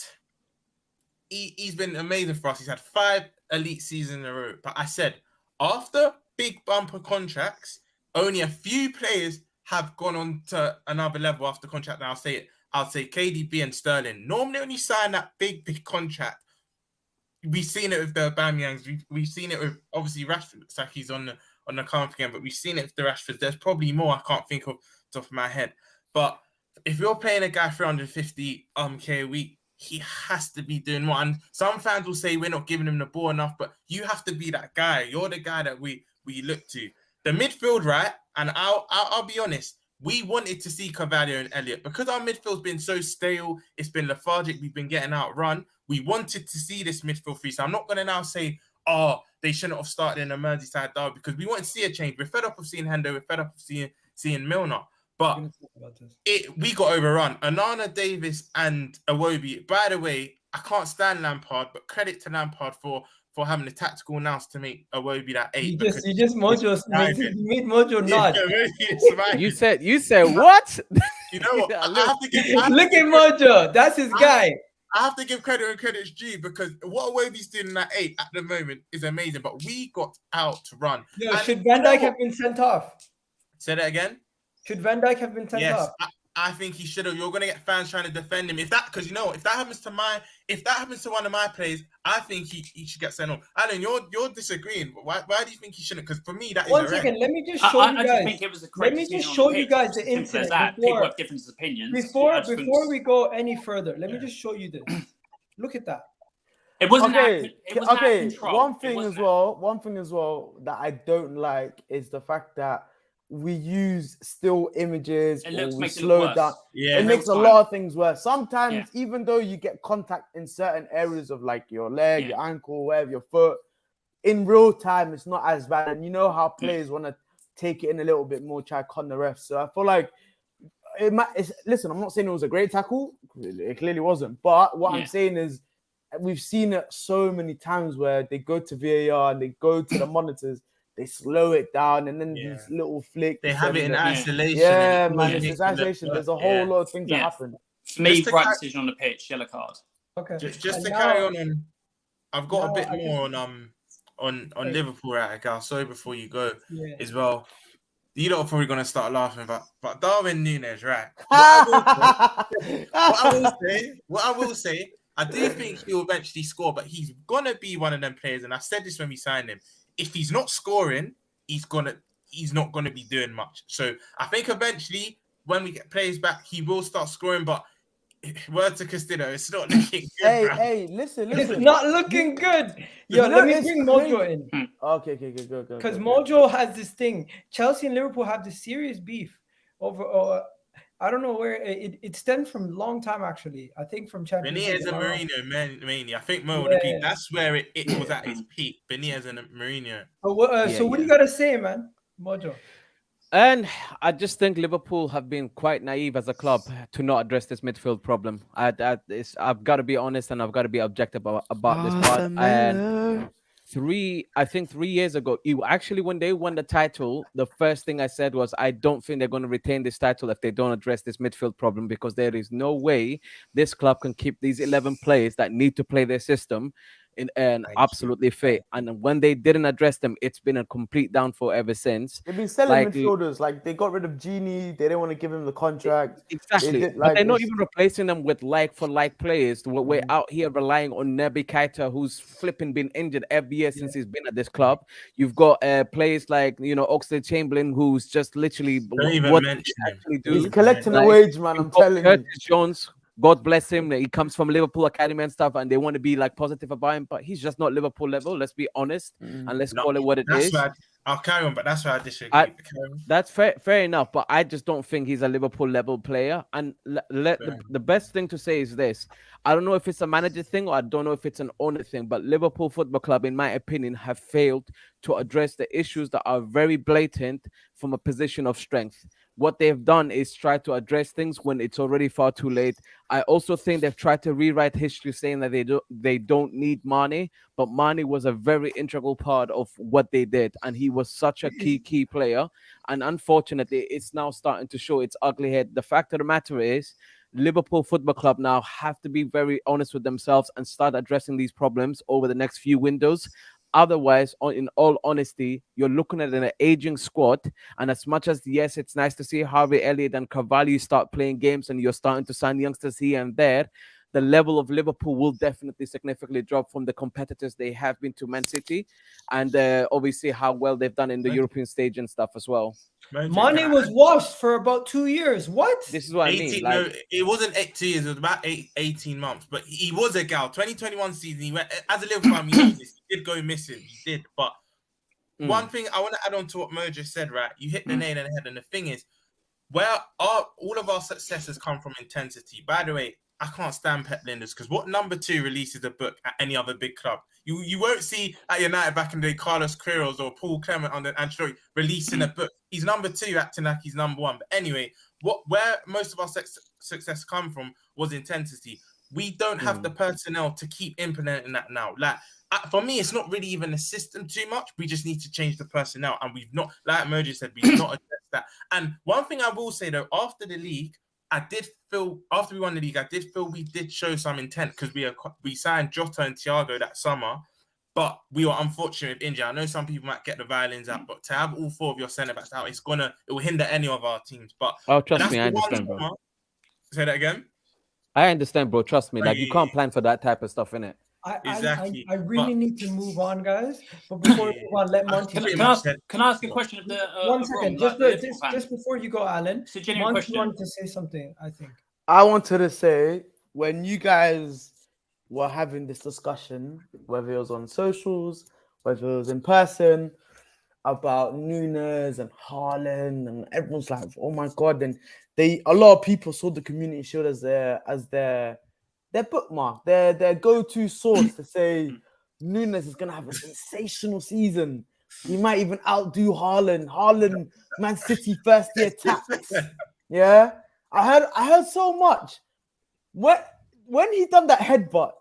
he's been amazing for us. He's had 5 elite seasons in a row. But I said after big bumper contracts, only a few players have gone on to another level after contract. And I'll say KDB and Sterling. Normally, when you sign that big contract, we've seen it with the Aubameyangs. We've seen it with, obviously, Rashford. Looks like he's on the come up again, but we've seen it with the Rashford. There's probably more I can't think of top of my head. But if you're paying a guy 350 K a week, he has to be doing more. And some fans will say we're not giving him the ball enough, but you have to be that guy. You're the guy that we look to. The midfield, right? And I'll be honest. We wanted to see Carvalho and Elliott because our midfield's been so stale. It's been lethargic. We've been getting outrun. We wanted to see this midfield free. So I'm not going to now say, they shouldn't have started in a Merseyside derby, because we want to see a change. We're fed up of seeing Hendo. We're fed up of seeing seeing Milner. But we got overrun. Onana, Davis, and Iwobi. By the way, I can't stand Lampard, but credit to Lampard for having the tactical nous to make Iwobi that 8. You just Mojo made Mojo nod. You said what? You know what? Look at Mojo. That's his guy. I have to give credit when credit's due, because what Iwobi's doing in that 8 at the moment is amazing. But we got out to run. Yo, should Van Dijk have been sent off? Say that again. Should Van Dijk have been sent off? I think he should have. You're gonna get fans trying to defend him. If that happens to one of my players, I think he should get sent off. Alan, you're disagreeing. Why do you think he shouldn't? Because for me, that is one second. Let me just show you guys. I think it was a let me just show you guys the incident. People have different opinions. Before we go any further, let me just show you this. Look at that. It wasn't okay. One thing as well that I don't like is the fact that we use still images or we slow down. Yeah, it makes a lot of things worse. Sometimes, even though you get contact in certain areas of like your leg, your ankle, wherever, your foot, in real time, it's not as bad. And you know how players want to take it in a little bit more, try to con the refs. So I feel like listen, I'm not saying it was a great tackle. It clearly wasn't. But what I'm saying is we've seen it so many times where they go to VAR and they go to the monitors. They slow it down, and then these little flicks. They have it in isolation. Yeah, man, it's isolation. There's a whole lot of things that happen. For me, right decision on the pitch, yellow card. Okay. Just to carry on, I've got a bit more on Liverpool right now. Sorry, before you go as well. You lot are probably gonna start laughing, but Darwin Núñez, right? What I will say, I do think he'll eventually score, but he's gonna be one of them players, and I said this when we signed him. If he's not scoring, he's not gonna be doing much. So I think eventually, when we get players back, he will start scoring. But word to Castillo, it's not looking good. Hey, listen. It's not looking good. Yo, let me bring Mojo in. Okay, go. Because Mojo has this thing. Chelsea and Liverpool have this serious beef over. I don't know where it stemmed from a long time, actually. I think from Champions League. Benitez and Mourinho, mainly. I think Mo would agree. That's where it was at its peak. Benitez and Mourinho. So what do you got to say, man? Mojo. And I just think Liverpool have been quite naive as a club to not address this midfield problem. I've got to be honest and I've got to be objective about this part. And 3 years ago, when they won the title, the first thing I said was, I don't think they're going to retain this title if they don't address this midfield problem, because there is no way this club can keep these 11 players that need to play their system and absolutely fit. And when they didn't address them, it's been a complete downfall ever since. They've been selling midfielders. Like, they got rid of Genie. They didn't want to give him the contract. Exactly. But they're not even replacing them with like-for-like players. We're out here relying on Naby Keita, who's flipping been injured every year since he's been at this club. You've got players like, Oxlade-Chamberlain, who's just literally what he actually do. He's collecting a wage, man. I'm telling you. Jones, God bless him. He comes from Liverpool Academy and stuff, and they want to be like positive about him, but he's just not Liverpool level. Let's be honest, and let's call it what it is. I'll carry on, but that's why I disagree. That's fair enough, but I just don't think he's a Liverpool level player. And the best thing to say is this: I don't know if it's a manager thing or I don't know if it's an owner thing, but Liverpool Football Club, in my opinion, have failed to address the issues that are very blatant from a position of strength. What they've done is try to address things when it's already far too late. I also think they've tried to rewrite history, saying that they don't need Mane, but Mane was a very integral part of what they did, and he was such a key player. And unfortunately, it's now starting to show its ugly head. The fact of the matter is, Liverpool Football Club now have to be very honest with themselves and start addressing these problems over the next few windows. Otherwise, in all honesty, you're looking at an aging squad. And as much as, yes, it's nice to see Harvey Elliott and Carvalho start playing games and you're starting to sign youngsters here and there, the level of Liverpool will definitely significantly drop from the competitors they have been to Man City. And obviously how well they've done in the European stage and stuff as well. Mane was washed for about 2 years. What? This is what I mean. No, it wasn't 2 years. It was about 18 months. But he was a gal. 2021 season, he went as a Liverpool fan. He did go missing. He did. But one thing I want to add on to what MOJO said, right? You hit the nail on the head. And the thing is, all of our success has come from intensity. By the way, I can't stand Pep Linders because what number 2 releases a book at any other big club? You won't see at United back in the day Carlos Queiroz or Paul Clement under Antony releasing a book. He's number 2, acting like he's number 1. But anyway, where most of our success come from was intensity. We don't have the personnel to keep implementing that now. Like for me, it's not really even a system too much. We just need to change the personnel, and we've not, like MOJO said, we've not addressed that. And one thing I will say though, after the league, I did feel after we won the league, I did feel we did show some intent because we signed Jota and Thiago that summer, but we were unfortunate with injury. I know some people might get the violins out, but to have all 4 of your centre backs out, it will hinder any of our teams. But trust me, I understand, bro. Say that again. I understand, bro. Trust me. Like you can't plan for that type of stuff, innit? Exactly. I really need to move on, guys. But before we move on, let Monty. Can I ask a question of the 1 second? Just before you go, Alan. It's a genuine question. Wanted to say something. I think I wanted to say when you guys were having this discussion, whether it was on socials, whether it was in person, about Nunes and Haaland, and everyone's like, "Oh my god!" And a lot of people saw the Community Shield as their bookmark, their go-to source to say Nunes is gonna have a sensational season. He might even outdo Haaland. Haaland, Man City first year tax. Yeah, I heard so much. When he done that headbutt,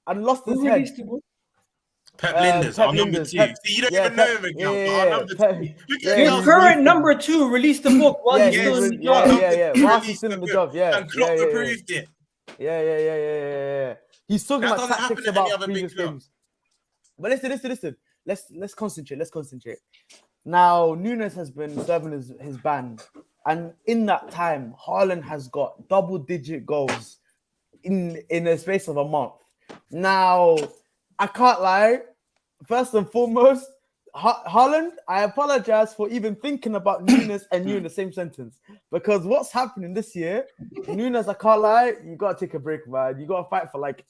and lost his head. Pep Linders, our number 2. See, you don't even know him again. Our number 2. His current number 2 released the book while he's still in the job. While he's still in the job, And Klopp approved it. Yeah. He's talking about tactics about previous games. But listen. Let's concentrate. Now, Nunes has been serving his ban. And in that time, Haaland has got double-digit goals in a space of a month. Now, I can't lie. First and foremost, Haaland, I apologize for even thinking about Nunes and you in the same sentence. Because what's happening this year, Nunes, I can't lie, you got to take a break, man. You got to fight for like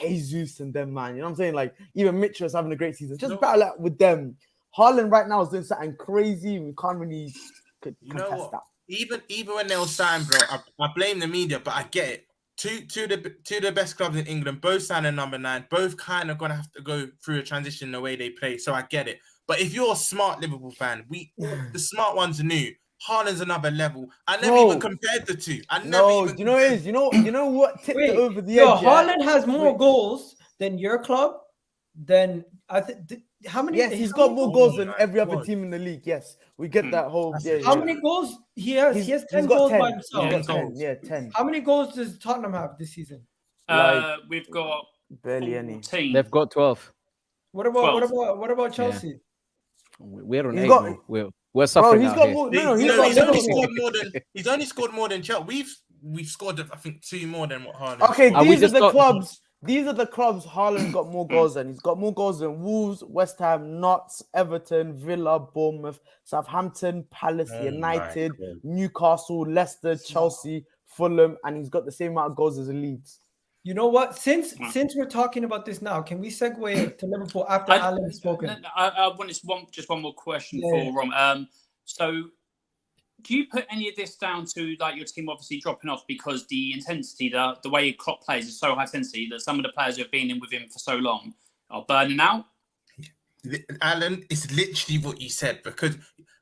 Jesus and them, man. You know what I'm saying? Like, even Mitchell's having a great season. Just battle out with them. Haaland right now is doing something crazy. We can't really contest that. Even when they were signed, bro, I blame the media, but I get it. Two of the best clubs in England, both signing number 9, both kind of gonna have to go through a transition in the way they play. So I get it. But if you're a smart Liverpool fan, the smart ones knew Haaland's another level. I never even compared the two. You know what tipped it over the edge? Haaland has more goals than your club. Then I think how many? Yes, he's got more goals than every other team in the league. Yes, we get that whole. How many goals he has? He has 10 goals by himself. 10. How many goals does Tottenham have this season? We've got barely any. They've got 12. What about Chelsea? Yeah. We're on 8. We're suffering. He's only scored more than Chelsea. We've scored, I think, 2 more than what Haaland. Okay, these are the clubs Haaland got more goals than. He's got more goals than Wolves, West Ham, Notts, Everton, Villa, Bournemouth, Southampton, Palace, United, Newcastle, Leicester, Chelsea, Fulham, and he's got the same amount of goals as Leeds. You know what? Since we're talking about this now, can we segue to Liverpool after Alan's spoken? I want one more question for Rom. So, do you put any of this down to like your team obviously dropping off because the intensity, the way Klopp plays is so high intensity that some of the players who have been in with him for so long are burning out? Alan, it's literally what you said, because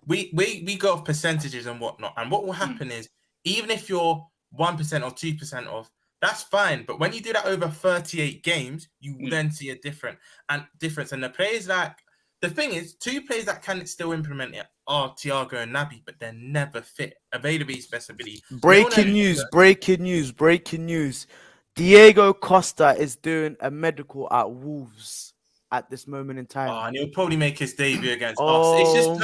we go off percentages and whatnot, and what will happen is even if you're 1% or 2% off, that's fine. But when you do that over 38 games, you then see a difference. And the players the thing is, 2 players that can still implement it are Thiago and Naby, but they're never fit. Availability is best ability. Breaking news. Diego Costa is doing a medical at Wolves at this moment in time. Oh, and he'll probably make his debut against us. It's just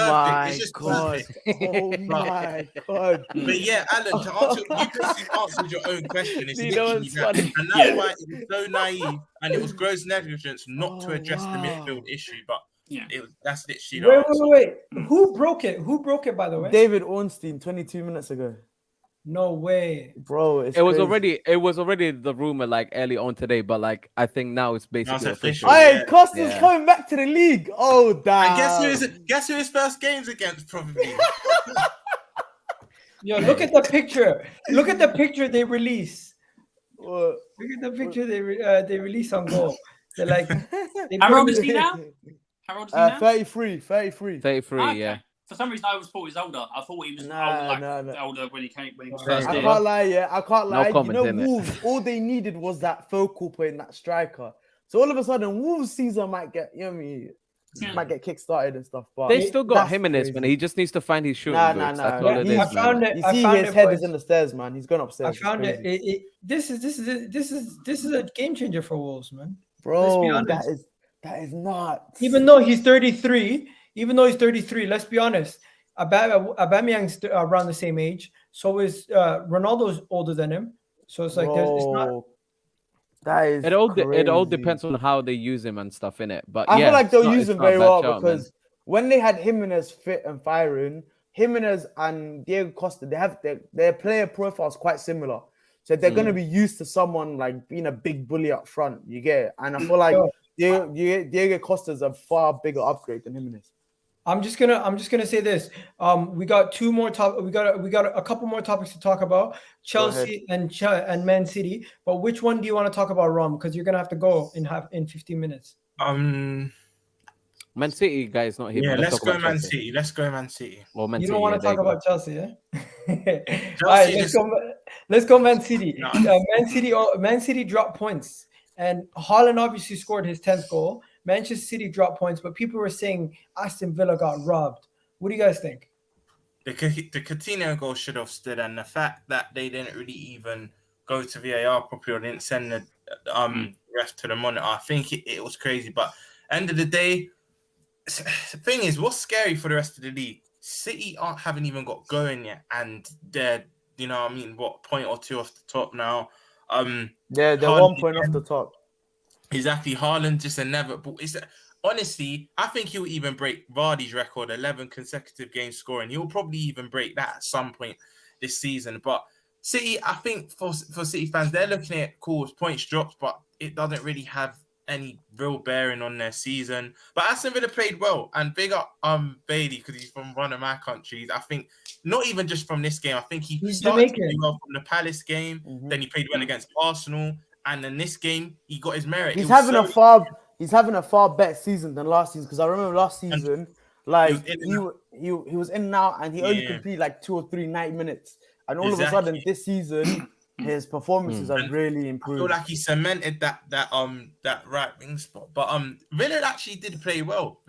perfect. Oh my God. But yeah, Alan, to answer, you basically answered your own question. It's literally that. Funny. And that's why it was so naive and it was gross negligence not to address the midfield issue. But that's literally wait. Who broke it? Who broke it, by the way? David Ornstein, 22 minutes ago. No way, bro. It was already the rumor like early on today, but like I think now it's basically official. Hey, Costa's coming back to the league. Oh, damn! And guess who his first game's against? Probably. Yo, look at the picture. Look at the picture they release. What? Look at the picture they released on goal. They're like, How old is he now? How old is he now? 33. 33, Okay. yeah. For some reason, I always thought he was older. I thought he was older when he was Right. first I in. can't lie, yeah. I can't lie. comment, innit? Wolves, all they needed was that focal point, that striker. So all of a sudden, Wolves season might get, might get kick-started and stuff. But They still got that's Jimenez, man. crazy. He just needs to find his shooting Nah. boots. That's all Yeah, it I is, found man. it. You I see found his it, head boys. is in the stairs, man. He's gone I upstairs. It's found it. crazy. This is a game changer for Wolves, man. Bro, Let's be honest. that is nuts. Even though he's 33, let's be honest. Aubameyang's around the same age. So is Ronaldo's older than him. So it's like it's not. Bro, that is It all crazy. depends on how they use him and stuff in it. But I yeah, feel like they'll it's use not him a very bad well shout, man. because when they had Jimenez fit and firing, Jimenez and Diego Costa, their player profiles quite similar. So they're going to be used to someone like being a big bully up front. You get it? And I feel like Diego Costa's a far bigger upgrade than Jimenez. I'm just gonna say this. We got two more we got a couple more topics to talk about. Chelsea and Man City. But which one do you want to talk about, Rom? Because you're gonna have to go in 15 minutes. Man City guys not here. Yeah, but let's talk go about Man Chelsea. City. Let's go Man City. Well, Man You City, don't want to there talk you go. about Chelsea, yeah? All right, let's go Man City. No. Man City dropped points, and Haaland obviously scored his 10th goal. Manchester City dropped points, but people were saying Aston Villa got robbed. What do you guys think? The Coutinho goal should have stood, and the fact that they didn't really even go to VAR properly or didn't send the ref to the monitor, I think it was crazy. But end of the day, the thing is, what's scary for the rest of the league? City haven't even got going yet, and they're point or two off the top now. They're 1 point off the top. Exactly, Haaland just honestly, I think he'll even break Vardy's record, 11 consecutive game scoring. He'll probably even break that at some point this season. But City, I think for City fans, they're looking at points drops, but it doesn't really have any real bearing on their season. But Aston Villa played well, and big up Bailey because he's from one of my countries. I think not even just from this game. I think he started to play well from the Palace game. Then he played well against Arsenal. And in this game, he got his merit. He's having a far better season than last season, because I remember last season, like he was in and out, and he only completed like 2 or 3 90 minutes. And all of a sudden, this season, his performances have really improved. I feel like he cemented that right wing spot. But Villa actually did play well.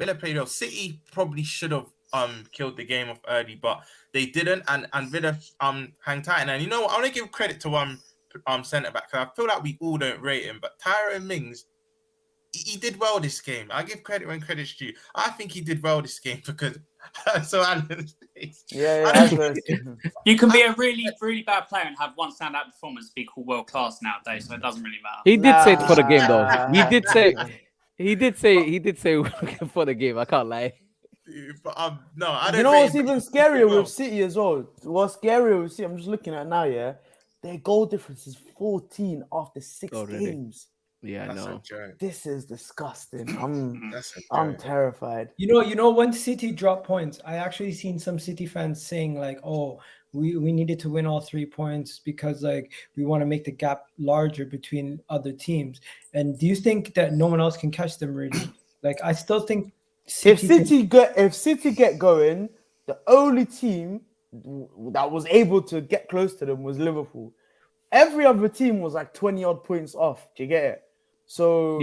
City probably should have killed the game off early, but they didn't. And Villa hang tight. And you know what? I want to give credit to centre back, because I feel like we all don't rate him, but Tyrone Mings, he did well this game. I give credit when credit's due. I think he did well this game because so Alan's face. You can be a really, really bad player and have one standout performance be called world class nowadays, so it doesn't really matter. He did say it for the game though. He did say for the game. I can't lie. But no, I don't. You know what's even scarier with City as well? What's scarier with City? I'm just looking at it now, yeah. Their goal difference is 14 after 6 games. Yeah, no. This is disgusting. I'm terrified. You know, when City dropped points, I actually seen some City fans saying like, "Oh, we needed to win all 3 points because like we want to make the gap larger between other teams." And do you think that no one else can catch them really? Like, I still think if City get going, the only team that was able to get close to them was Liverpool. Every other team was like 20 odd points off. Do you get it? So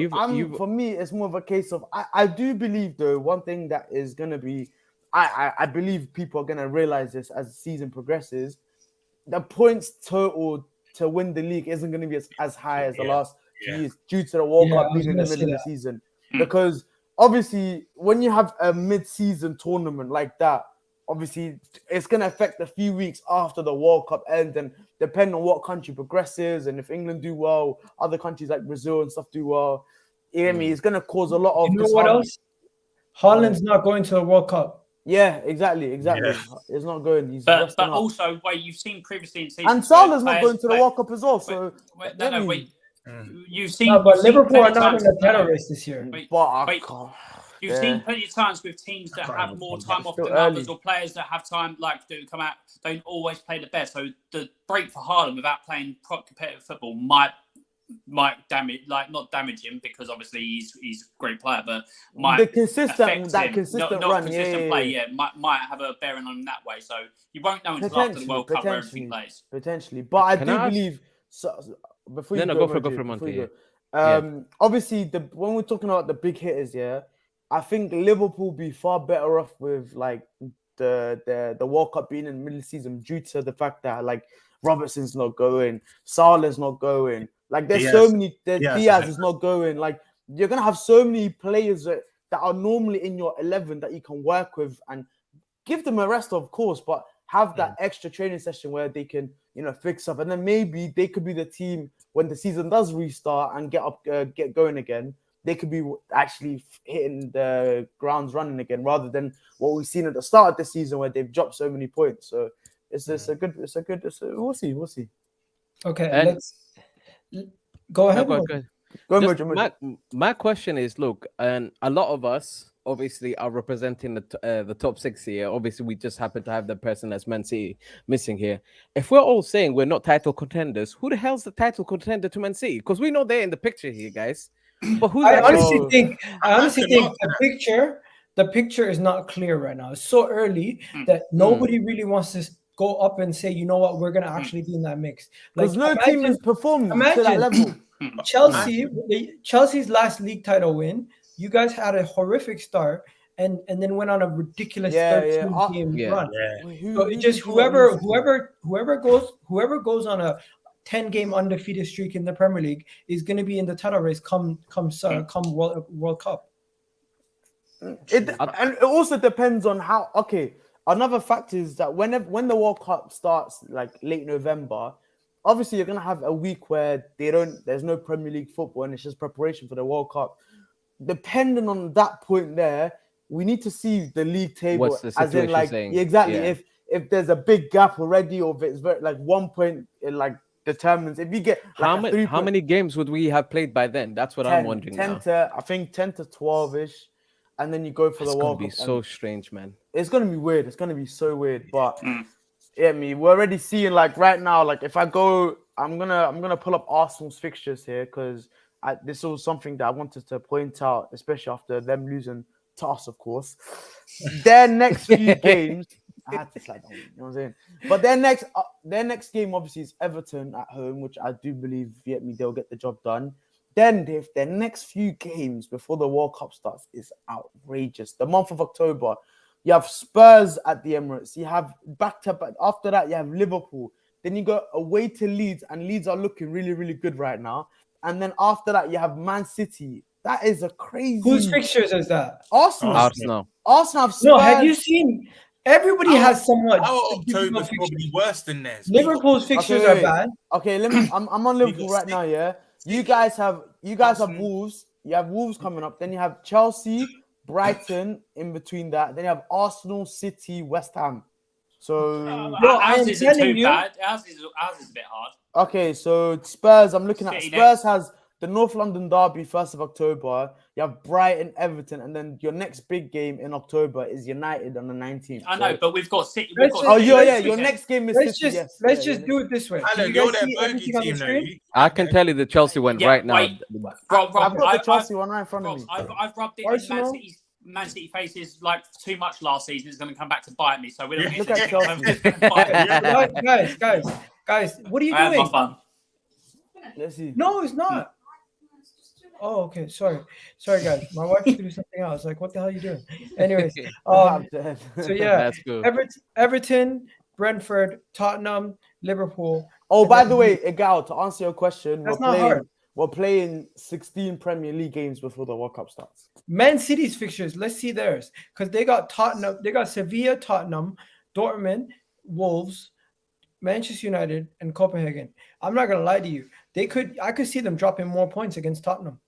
for me, it's more of a case of I do believe though, one thing that is gonna be I believe people are gonna realize this as the season progresses. The points total to win the league isn't gonna be as high as the last few years due to the World Cup being in the middle of the season. Because obviously when you have a mid-season tournament like that, obviously, it's going to affect a few weeks after the World Cup ends, and depending on what country progresses, and if England do well, other countries like Brazil and stuff do well. You know what I mean? It's going to cause a lot of. You know what else? Haaland's not going to the World Cup. Yeah, exactly. Yeah. He's not going. He's but also, you've seen previously in seasons. And Salah's not going to the World Cup as well. So You've seen. But Liverpool are not in the title race this year. You've seen plenty of times with teams that have more time off than others, or players that have time, like do come out, don't always play the best. So the break for Haaland without playing competitive football might damage, like not damage him, because obviously he's a great player, but might the consistent affect him. consistent not run, consistent play, might have a bearing on him that way. So you won't know until after the World Cup where everything plays. Potentially, but I do believe. So, before you go for it, obviously, when we're talking about the big hitters, I think Liverpool be far better off with like the World Cup being in the middle of the season due to the fact that like Robertson's not going, Salah's not going, like there's so many. Diaz is not going. Like you're gonna have so many players that are normally in your 11 that you can work with and give them a rest, of course, but have that extra training session where they can, fix up, and then maybe they could be the team when the season does restart and get going again. They could be actually hitting the grounds running again, rather than what we've seen at the start of the season where they've dropped so many points. So we'll see. Okay, let's go ahead. My question is, look, and a lot of us obviously are representing the top six here. Obviously, we just happen to have the person that's Man City missing here. If we're all saying we're not title contenders, who the hell's the title contender to Man City? Because we know they're in the picture here, guys. But who's I honestly think the picture is not clear right now. It's so early that nobody really wants to go up and say, you know what, we're going to actually be in that mix. Like no team has performed to that level. Chelsea's last league title win, you guys had a horrific start and then went on a ridiculous 13-game run. So it just whoever goes on a 10-game undefeated streak in the Premier League is going to be in the title race come World Cup. And it also depends on how. Okay, another factor is that when the World Cup starts, like late November, obviously you're gonna have a week where there's no Premier League football and it's just preparation for the World Cup. Depending on that point there, we need to see the league table. What's the situation saying? Exactly. Yeah. If there's a big gap already, or if it's very, like 1 point, like determines if you get like how many games would we have played by then? That's what I'm wondering. 10 to 12ish, and then you go for the World Cup. It's gonna be so strange, man. It's gonna be weird. It's gonna be so weird. But we're already seeing like right now. Like if I go, I'm gonna pull up Arsenal's fixtures here because this was something that I wanted to point out, especially after them losing to us, of course. Their next few games, I had to slide down, you know what I'm saying? But their next game obviously is Everton at home, which I do believe they'll get the job done. Then their next few games before the World Cup starts is outrageous. The month of October, you have Spurs at the Emirates. You have back-to-back. After that, you have Liverpool. Then you go away to Leeds, and Leeds are looking really, really good right now. And then after that, you have Man City. That is a crazy. Whose fixtures is that? Arsenal have Spurs. No, have you seen? Everybody has somewhat. Our October's probably worse than theirs. Liverpool's fixtures are bad. Okay, I'm on Liverpool right now. Yeah, you guys have Wolves. You have Wolves coming up. Then you have Chelsea, Brighton in between that. Then you have Arsenal, City, West Ham. So ours isn't too bad. Ours is a bit hard. Okay, so Spurs. I'm looking at Spurs has the North London derby 1st of October. You have Brighton, Everton, and then your next big game in October is United on the 19th. I know, but we've got City. Your next game is City. Let's just do it this way. Alan, you're their bogey team. I can tell you the Chelsea one right now. I've got the Chelsea one right in front of me. I've rubbed it in Man City faces like too much last season. It's going to come back to bite me. So we don't look at Chelsea. Guys, what are you doing? My fun. Let's see. No, it's not. Oh, okay. Sorry, guys. My wife's doing something else. Like, what the hell are you doing? Anyways, so yeah, that's good. Everton, Brentford, Tottenham, Liverpool. Oh, by the way, Egal, to answer your question, that's not hard. We're playing 16 Premier League games before the World Cup starts. Man City's fixtures. Let's see theirs because they got Tottenham. They got Sevilla, Tottenham, Dortmund, Wolves, Manchester United, and Copenhagen. I'm not gonna lie to you. I could see them dropping more points against Tottenham.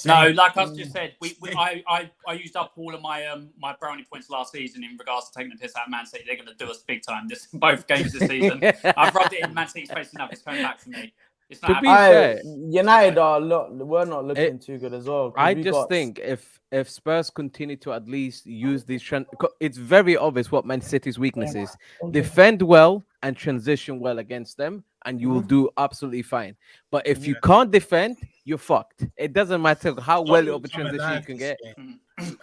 No, like I just said, I used up all of my my brownie points last season in regards to taking the piss out of Man City. They're going to do us big time both games this season. I've rubbed it in Man City's face enough. It's coming back for me. It's To not be happening. fair, United we're not looking too good as well. 'cause I we just got- think if Spurs continue to at least use these it's very obvious what Man City's weakness is. Defend well and transition well against them, and you will do absolutely fine. But if you can't defend, you're fucked. It doesn't matter how well of a transition you can get.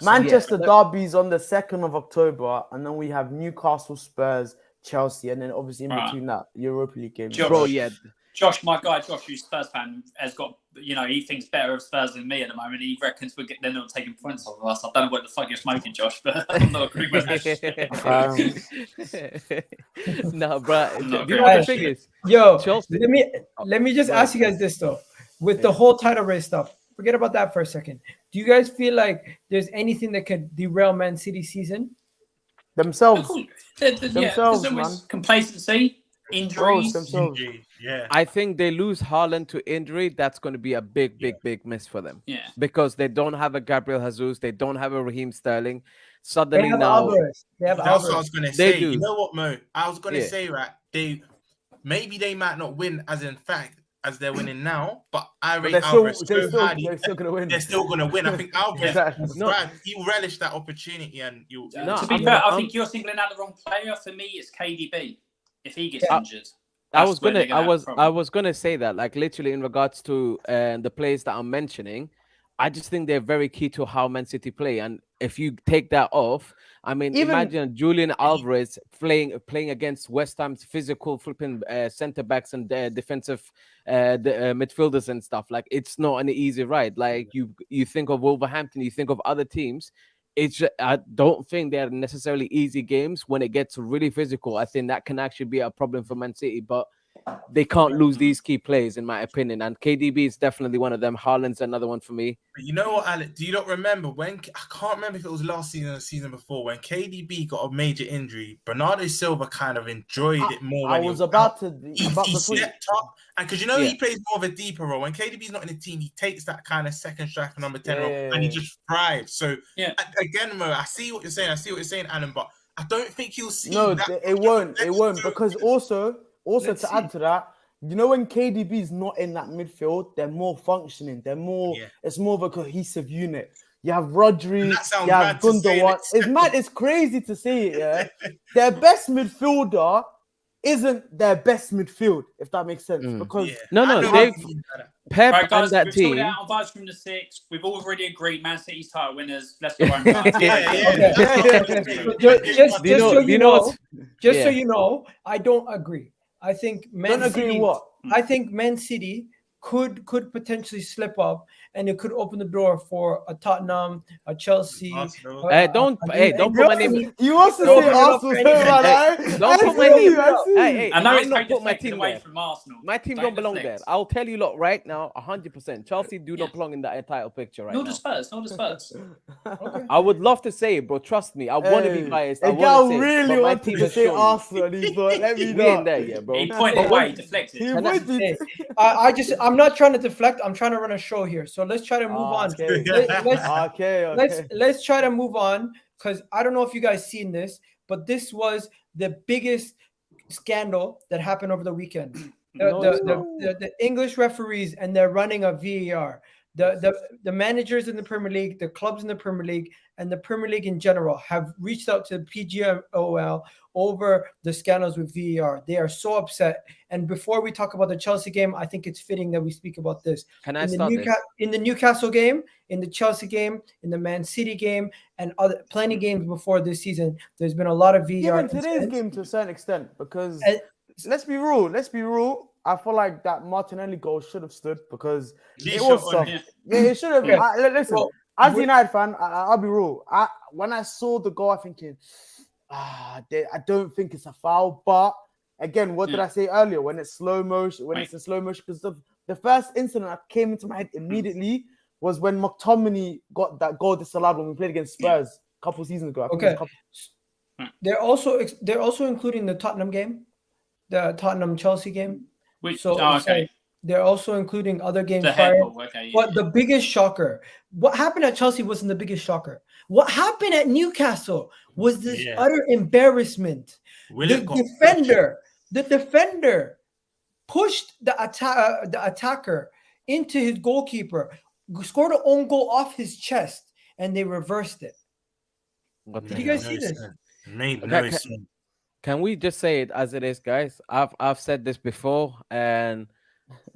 Manchester derby's on the 2nd of October, and then we have Newcastle, Spurs, Chelsea, and then obviously in between that Europa League game. Bro, yeah. Josh, my guy, Josh, who's Spurs fan, has got, he thinks better of Spurs than me at the moment. He reckons they're not taking points off of us. I don't know what the fuck you're smoking, Josh, but I'm not agreeing with that shit. No, bro. Do Not you know what the thing is? Yo, Chelsea. let me just ask you guys this though. With the whole title race stuff, forget about that for a second. Do you guys feel like there's anything that could derail Man City's season? Themselves. Themselves, man. Complacency, injuries. Yeah. I think they lose Haaland to injury. That's going to be a big miss for them. Yeah. Because they don't have a Gabriel Jesus. They don't have a Raheem Sterling. They Suddenly have now. Alvarez. That's what I was going to say. do. You know what, Mo? I was going to say, right, maybe they might not win as they're winning now, but I rate Alvarez so highly. They're still going to win. They're still going to win. I think Alvarez, he'll relish that opportunity, and to be fair, I think you're singling out the wrong player. For me, it's KDB. If he gets injured. I was gonna say that, like, literally in regards to the players that I'm mentioning, I just think they're very key to how Man City play. And if you take that off, I mean, imagine Julian Alvarez playing against West Ham's physical flipping centre backs and defensive midfielders and stuff. Like, it's not an easy ride. Like, you think of Wolverhampton, you think of other teams. I don't think they're necessarily easy games. When it gets really physical, I think that can actually be a problem for Man City, but they can't lose these key players, in my opinion. And KDB is definitely one of them. Haaland's another one for me. But you know what, Alex? Do you not remember when? I can't remember if it was last season or the season before, when KDB got a major injury. Bernardo Silva kind of enjoyed it more. I was about to stepped up, and because he plays more of a deeper role. When KDB's not in the team, he takes that kind of second striker, number 10 role, and he just thrives. So again, Mo, I see what you're saying. Alan, but I don't think you'll see. No, that it won't, because also to add to that, when KDB is not in that midfield, they're more functioning. They're more. It's more of a cohesive unit. You have Rodgers, you have Gundogan. It's mad. It's crazy to say it. Yeah, their best midfielder isn't their best midfield, if that makes sense. Because Pep right, guys, and that we've team. Out on Vibes from the Six. We've already agreed Man City's title winners. Let's go. Just so you know, I don't agree. I think I think Man City could potentially slip up, and it could open the door for a Tottenham, a Chelsea. Don't put my name. You also say Arsenal. Don't put my name. I know it's not put my team away there. from Arsenal. My team don't belong there. I'll tell you, lot, right now, 100%. Chelsea do not belong in that title picture right now. Nor the Spurs. Okay. I would love to say it, bro. Trust me. I want to be biased. I really want to say Arsenal. Let me know. There, yeah, bro. He pointed away, deflected. I'm not trying to deflect. I'm trying to run a show here. So let's try to move on. Let's try to move on, because I don't know if you guys seen this, but this was the biggest scandal that happened over the weekend. The English referees and their running of VAR. The managers in the Premier League, the clubs in the Premier League, and the Premier League in general have reached out to the PGMOL over the scandals with VAR. They are so upset. And before we talk about the Chelsea game, I think it's fitting that we speak about this. In the Newcastle game, in the Chelsea game, in the Man City game, and plenty games before this season, there's been a lot of VAR. Even today's game to a certain extent, because let's be real. I feel like that Martinelli goal should have stood, because it was soft. Yeah, it should have. Listen, as a United fan, I'll be real. When I saw the goal, I'm thinking, I don't think it's a foul. But again, what did I say earlier? When it's slow motion, it's in slow motion, because the first incident that came into my head immediately was when McTominay got that goal disallowed when we played against Spurs a couple seasons ago. They're also including the Tottenham game, the Tottenham Chelsea game. They're also including other games prior. But the biggest shocker, what happened at Chelsea wasn't the biggest shocker. What happened at Newcastle was this utter embarrassment. The defender pushed the attacker into his goalkeeper, scored an own goal off his chest, and they reversed it. Did you guys see this? Made no sense. Can we just say it as it is, guys? I've said this before, and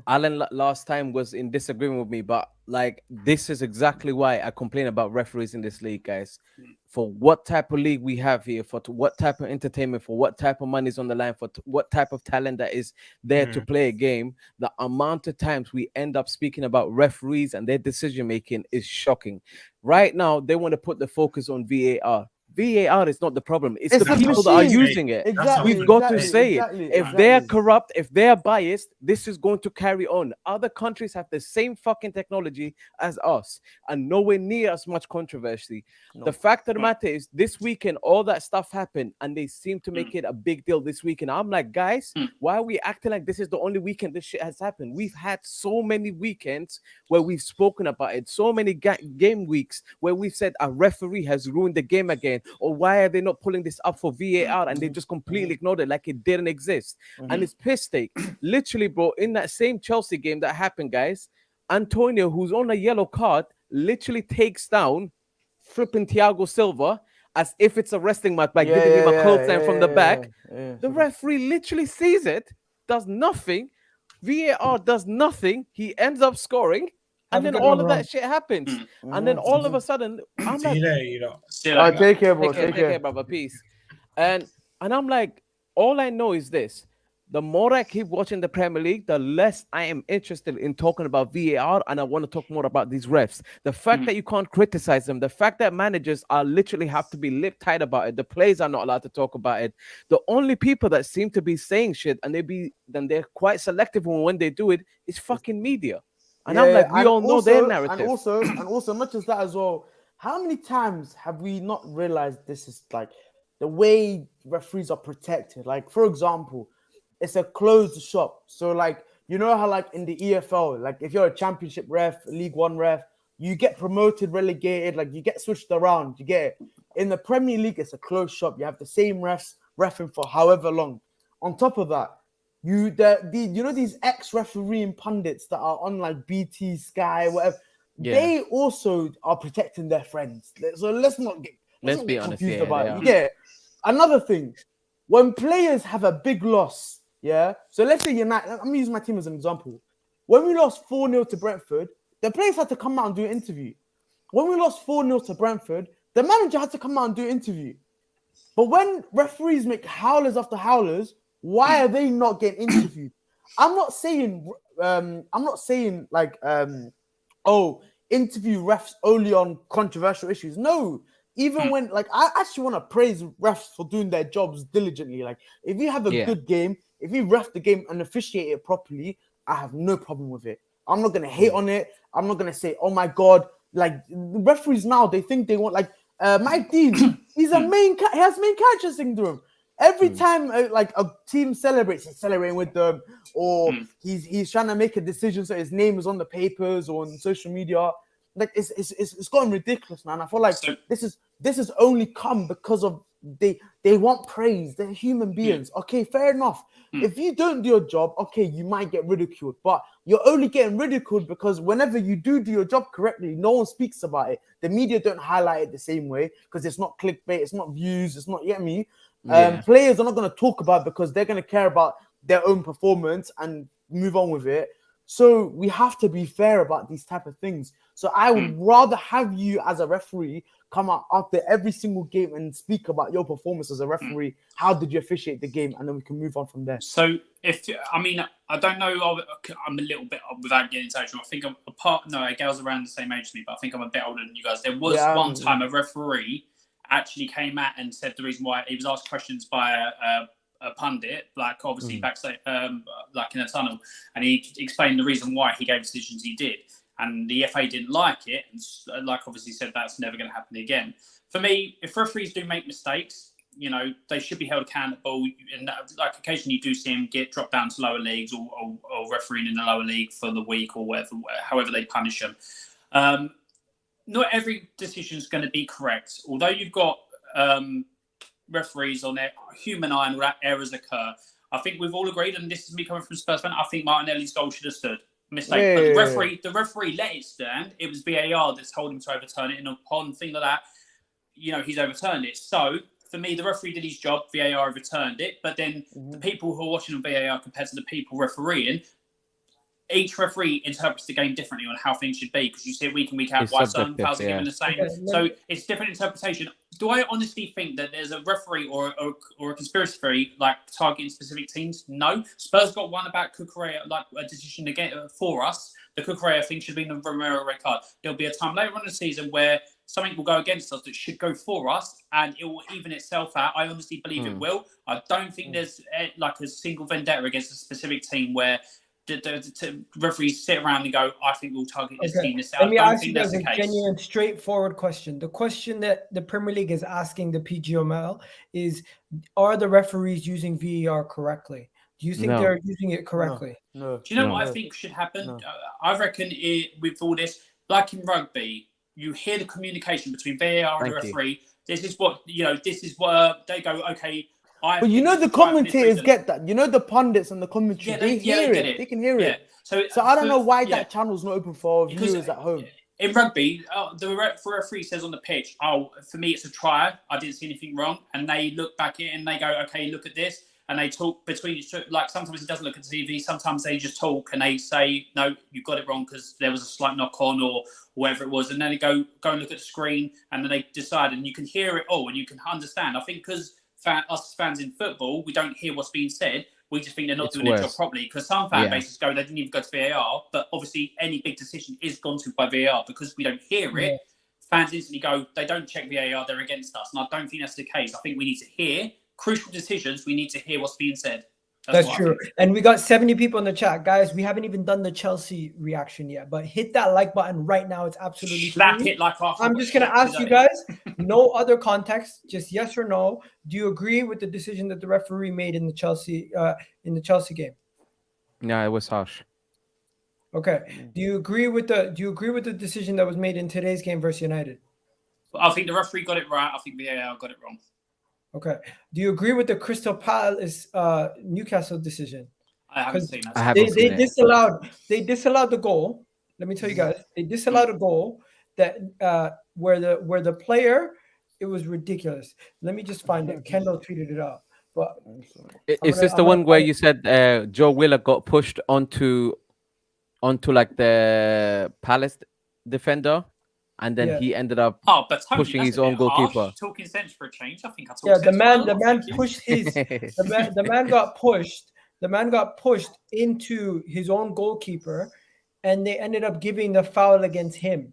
Alan last time was in disagreement with me, but like this is exactly why I complain about referees in this league, guys. For what type of league we have here, for what type of entertainment, for what type of money is on the line, for what type of talent that is there to play a game, the amount of times we end up speaking about referees and their decision making is shocking. Right now, they want to put the focus on VAR. VAR is not the problem. It's the people that are using it. Exactly, We've got to say it. If they're corrupt, if they're biased, this is going to carry on. Other countries have the same fucking technology as us and nowhere near as much controversy. The fact of the matter is, this weekend, all that stuff happened and they seem to make it a big deal this weekend. I'm like, guys, why are we acting like this is the only weekend this shit has happened? We've had so many weekends where we've spoken about it, so many game weeks where we've said a referee has ruined the game again. Or why are they not pulling this up for VAR and they just completely ignored it like it didn't exist? And it's piss take. Literally, bro, in that same Chelsea game that happened, guys, Antonio, who's on a yellow card, literally takes down flipping Thiago Silva as if it's a wrestling match by giving him a clothesline from the back. The referee literally sees it, does nothing. VAR does nothing. He ends up scoring. And then all of that shit happens. And then all of a sudden, I'm like, take care, bro. Take care, brother. Peace. And I'm like, all I know is this. The more I keep watching the Premier League, the less I am interested in talking about VAR, and I want to talk more about these refs. The fact that you can't criticize them, the fact that managers are literally have to be lip-tight about it, the players are not allowed to talk about it. The only people that seem to be saying shit, and they're quite selective when they do it, is fucking media. And I'm like, we all know their narrative. And also, not just that as well. How many times have we not realized this is like the way referees are protected? Like, for example, it's a closed shop. So, like, you know how, like, in the EFL, like, if you're a championship ref, League One ref, you get promoted, relegated, like, you get switched around. You get it. In the Premier League, it's a closed shop. You have the same refs reffing for however long. On top of that, you know these ex-refereeing pundits that are on like BT, Sky, whatever. Yeah. They also are protecting their friends. So let's not get confused about it. Yeah. Another thing, when players have a big loss, yeah. So let's say United. I'm gonna use my team as an example. When we lost 4-0 to Brentford, the players had to come out and do an interview. When we lost 4-0 to Brentford, the manager had to come out and do an interview. But when referees make howlers after howlers, why are they not getting interviewed? I'm not saying like interview refs only on controversial issues. No, even when like I actually want to praise refs for doing their jobs diligently. Like if you have a good game, if you ref the game and officiate it properly, I have no problem with it. I'm not gonna hate on it. I'm not gonna say, oh my god, like referees now they think they want like Mike Dean. He's a he has main character syndrome. Every time like a team celebrates, he's celebrating with them, or he's trying to make a decision so his name is on the papers or on social media. Like it's gotten ridiculous, man. I feel like this is only come because of they want praise. They're human beings. Okay, fair enough. If you don't do your job, okay, you might get ridiculed, but you're only getting ridiculed because whenever you do your job correctly, no one speaks about it. The media don't highlight it the same way because it's not clickbait, it's not views, it's not, you get me? Players are not going to talk about it because they're going to care about their own performance and move on with it. So we have to be fair about these type of things. So I would rather have you as a referee come out after every single game and speak about your performance as a referee. How did you officiate the game? And then we can move on from there. So I don't know. I'm a little bit, without getting into it, I think I'm Gail's around the same age as me, but I think I'm a bit older than you guys. There was one time a referee actually came out and said the reason why he was asked questions by a pundit, like obviously backstage, like in a tunnel, and he explained the reason why he gave decisions he did, and the FA didn't like it, and like obviously said that's never going to happen again. For me, if referees do make mistakes, you know they should be held accountable, and that, like occasionally you do see them get dropped down to lower leagues or refereeing in the lower league for the week or whatever, however they punish them. Not every decision is going to be correct. Although you've got referees on their human eye and all that errors occur, I think we've all agreed, and this is me coming from Spurs fan, I think Martinelli's goal should have stood. Mistake. But the referee let it stand. It was VAR that's told him to overturn it, and upon thing like that, he's overturned it. So for me, the referee did his job. VAR overturned it, but then the people who are watching on VAR compared to the people refereeing, each referee interprets the game differently on how things should be, because you see it week in, week out. It's Why certain fouls are subjective, given the same. Okay, So it's different interpretation. Do I honestly think that there's a referee or a conspiracy theory like targeting specific teams? No. Spurs got one about Cucurella, like a decision again for us. The Cucurella thing should have been the Romero red card. There'll be a time later on in the season where something will go against us that should go for us, and it will even itself out. I honestly believe it will. I don't think there's like a single vendetta against a specific team where the referees sit around and go, I think we'll target this team. Let me ask you guys a genuine, straightforward question. The question that the Premier League is asking the PGML is, are the referees using VAR correctly? Do you think they're using it correctly? No. Do you know what I think should happen? No. I reckon with all this, like in rugby, you hear the communication between VAR and the referee. This is what, this is where they go, okay, but the commentators get that. The pundits and the commentary, they hear it. They can hear it. So I don't know why that channel's not open for viewers at home. In rugby, the referee says on the pitch, for me, it's a try. I didn't see anything wrong. And they look back at it and they go, okay, look at this. And they talk between, like sometimes he doesn't look at the TV. Sometimes they just talk and they say, no, you got it wrong because there was a slight knock on or whatever it was. And then they go and look at the screen and then they decide, and you can hear it all and you can understand. I think because us fans in football, we don't hear what's being said. We just think they're not doing their job properly, because some fan bases go, they didn't even go to VAR. But obviously, any big decision is gone to by VAR, because we don't hear it. Fans instantly go, they don't check VAR, they're against us. And I don't think that's the case. I think we need to hear crucial decisions. We need to hear what's being said. That's true. And we got 70 people in the chat. Guys, we haven't even done the Chelsea reaction yet, but hit that like button right now. It's absolutely slap it like I'm just going to ask you guys, no other context, just yes or no. Do you agree with the decision that the referee made in the Chelsea game? Yeah, it was harsh. Okay. Do you agree with the decision that was made in today's game versus United? I think the referee got it right. I think VAR got it wrong. Okay. Do you agree with the Crystal Palace Newcastle decision? I haven't seen that. They disallowed the goal. Let me tell you guys, they disallowed a goal that where the player, it was ridiculous. Let me just find it. Kendall tweeted it out. But is this the one where you said Joe Willock got pushed onto like the Palace defender? And then he ended up pushing his own goalkeeper. Talking sense for a change. I think I talked the man pushed his the man got pushed. The man got pushed into his own goalkeeper, and they ended up giving the foul against him.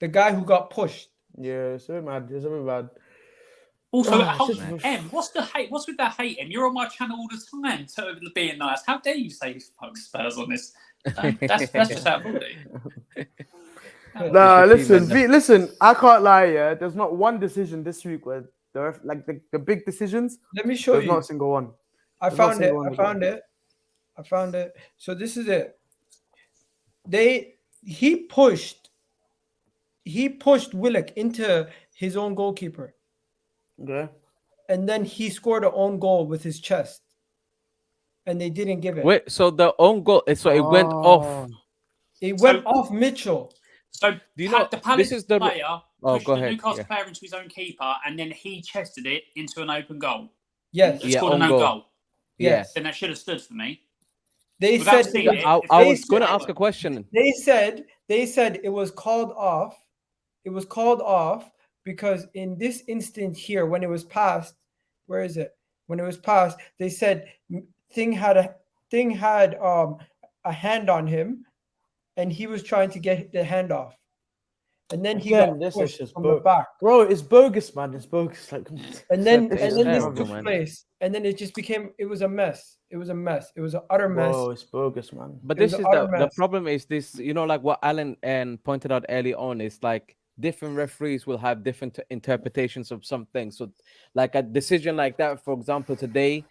The guy who got pushed. Yeah, it's very mad. It's very bad. Also, what's the hate? What's with that hate? You're on my channel all the time, so being nice. How dare you say fuck Spurs on this? That's just out of order. Nah, listen. I can't lie. Yeah, there's not one decision this week where the big decisions. Let me show you. There's not a single one. I found it. So this is it. He pushed Willock into his own goalkeeper. Okay. And then he scored an own goal with his chest, and they didn't give it. Wait, so the own goal? So it went off. It went off Mitchell. So do you know the Palace this is the player pushed go the ahead. Newcastle player into his own keeper, and then he chested it into an open goal. Yes, it's called an own goal. Yes, then that should have stood for me. They Without said I was going to ask a question. They said it was called off. It was called off because in this instance here, when it was passed, where is it? When it was passed, they said Thing had a hand on him, and he was trying to get the hand off, and then he got pushed from the back. Bro, it's bogus, man. It's bogus. Like, and then this took place, and then it just became. It was a mess. It was a mess. It was an utter mess. Oh, it's bogus, man. But this is the problem. Is this? Like what Alan pointed out early on. Is like different referees will have different interpretations of something. So, like a decision like that, for example, yesterday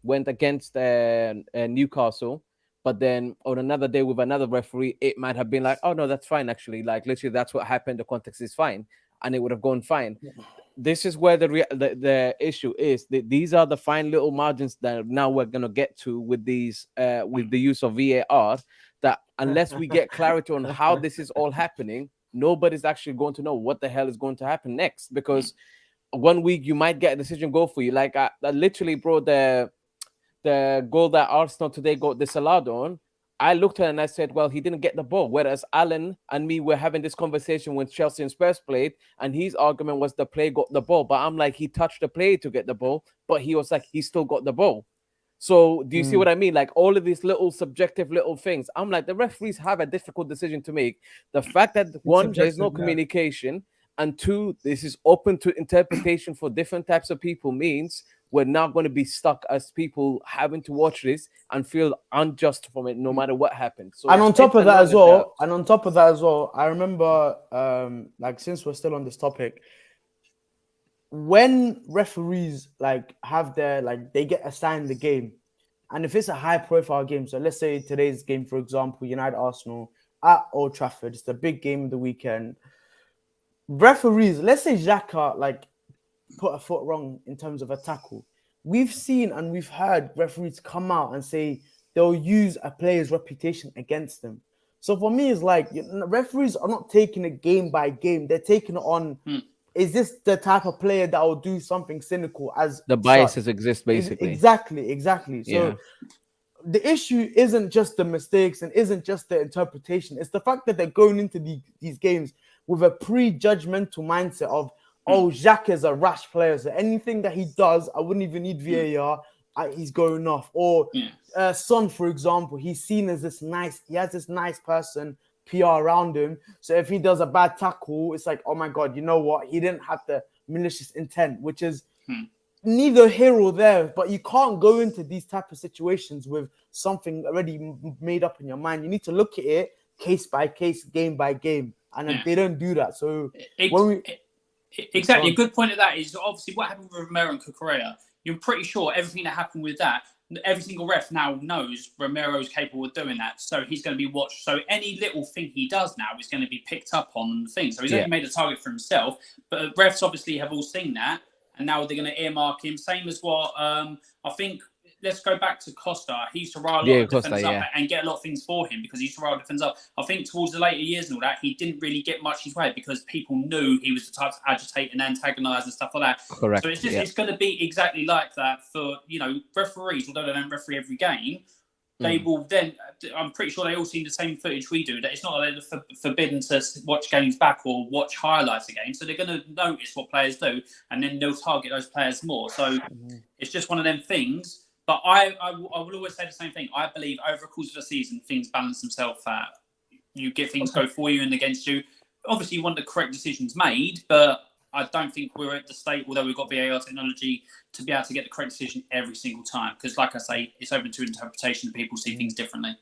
went against Newcastle. But then on another day with another referee, it might have been like, oh, no, that's fine, actually. Like, literally, that's what happened. The context is fine. And it would have gone fine. this is where the issue is. These are the fine little margins that now we're gonna get to with these with the use of VAR. That unless we get clarity on how this is all happening, nobody's actually going to know what the hell is going to happen next. Because 1 week you might get a decision go for you. Like I literally, bro, the goal that Arsenal today got disallowed on. I looked at it and I said, well, he didn't get the ball. Whereas Alan and me were having this conversation when Chelsea and Spurs played, and his argument was the player got the ball. But I'm like, he touched the player to get the ball, but he was like, he still got the ball. So do you see what I mean? Like all of these little subjective little things. I'm like, the referees have a difficult decision to make. The fact that one, there's no communication, and two, this is open to interpretation for different types of people means we're not going to be stuck as people having to watch this and feel unjust from it no matter what happens. So and on top of that as well, I remember like since we're still on this topic, when referees like have their like they get assigned the game, and if it's a high profile game, so let's say today's game, for example, United Arsenal at Old Trafford, it's the big game of the weekend. Referees, let's say Xhaka like put a foot wrong in terms of a tackle. We've seen and we've heard referees come out and say they'll use a player's reputation against them. So for me, it's like referees are not taking it game by game. They're taking it on, is this the type of player that will do something cynical as the biases exist, basically. Exactly. So the issue isn't just the mistakes and isn't just the interpretation. It's the fact that they're going into these games with a prejudgmental mindset of, oh, Xhaka is a rash player, so anything that he does, I wouldn't even need VAR. He's going off. Or Son, for example, he's seen as this nice. He has this nice person PR around him. So if he does a bad tackle, it's like, oh my god, you know what? He didn't have the malicious intent, which is neither here or there. But you can't go into these type of situations with something already made up in your mind. You need to look at it case by case, game by game, and they don't do that. So exactly. A good point of that is obviously what happened with Romero and Cucurella. You're pretty sure everything that happened with that, every single ref now knows Romero's capable of doing that. So he's going to be watched. So any little thing he does now is going to be picked up on the thing. So he's only made a target for himself. But refs obviously have all seen that. And now they're going to earmark him. Same as what I think. Let's go back to Costa. He used to rile a lot of defenders up and get a lot of things for him because he used to rile defenders up. I think towards the later years and all that, he didn't really get much his way because people knew he was the type to agitate and antagonise and stuff like that. Correct. So it's just it's going to be exactly like that for referees. Although they don't referee every game, they will then. I'm pretty sure they all see the same footage we do. That it's not like they're forbidden to watch games back or watch highlights of games. So they're going to notice what players do, and then they'll target those players more. So it's just one of them things. But I will always say the same thing. I believe over the course of the season, things balance themselves out. You get things go for you and against you. Obviously, you want the correct decisions made, but I don't think we're at the state, although we've got VAR technology, to be able to get the correct decision every single time. Because like I say, it's open to interpretation and people see things differently.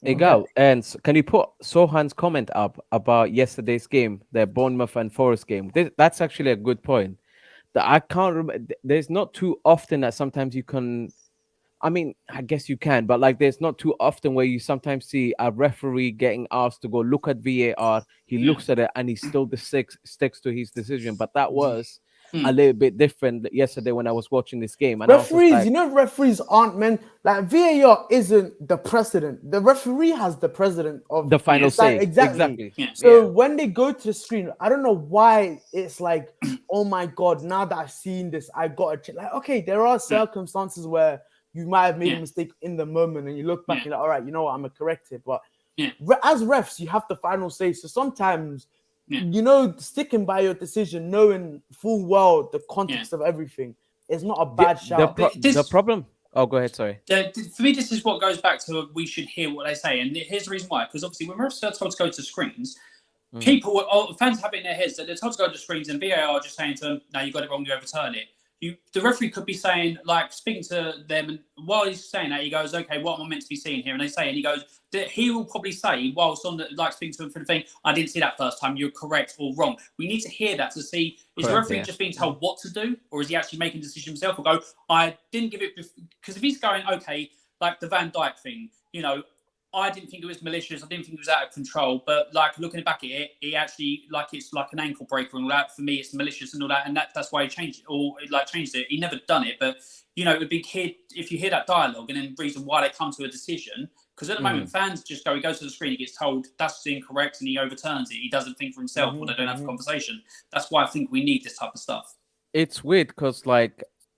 Egal. And can you put Sohan's comment up about yesterday's game, the Bournemouth and Forest game? That's actually a good point. That I can't remember. There's not too often that sometimes you can... I mean, I guess you can, but like there's not too often where you sometimes see a referee getting asked to go look at VAR. He looks at it and he still sticks to his decision. But that was a little bit different yesterday when I was watching this game. And referees, referees aren't meant like VAR isn't the precedent. The referee has the precedent of the final say. Exactly. Yeah. So when they go to the screen, I don't know why it's like, oh my god, now that I've seen this, I got to like, okay, there are circumstances where you might have made a mistake in the moment and you look back and you're like, all right, you know what, I'm going to correct it. But as refs, you have the final say. So sometimes, sticking by your decision, knowing full well the context of everything is not a bad shout. The problem... Oh, go ahead, sorry. For me, this is what goes back to we should hear what they say. And here's the reason why. Because obviously when refs are told to go to screens, fans have it in their heads that they're told to go to screens and VAR are just saying to them, no, you got it wrong, you overturn it. The referee could be saying, like, speaking to them, and while he's saying that, he goes, okay, what am I meant to be seeing here? And they say, and he goes, he will probably say, whilst on the, like, speaking to them for the thing, I didn't see that first time, you're correct or wrong. We need to hear that to see, is the referee just being told what to do, or is he actually making a decision himself, or go, I didn't give it, because if he's going, okay, like the Van Dijk thing, I didn't think it was malicious. I didn't think it was out of control. But like looking back at it, he actually like it's like an ankle breaker and all that. For me, it's malicious and all that, and that's why he changed it or changed it. He never done it, but it would be if you hear that dialogue and then reason why they come to a decision. Because at the moment, fans just he goes to the screen, he gets told that's incorrect, and he overturns it. He doesn't think for himself, or they don't have a conversation. That's why I think we need this type of stuff. It's weird because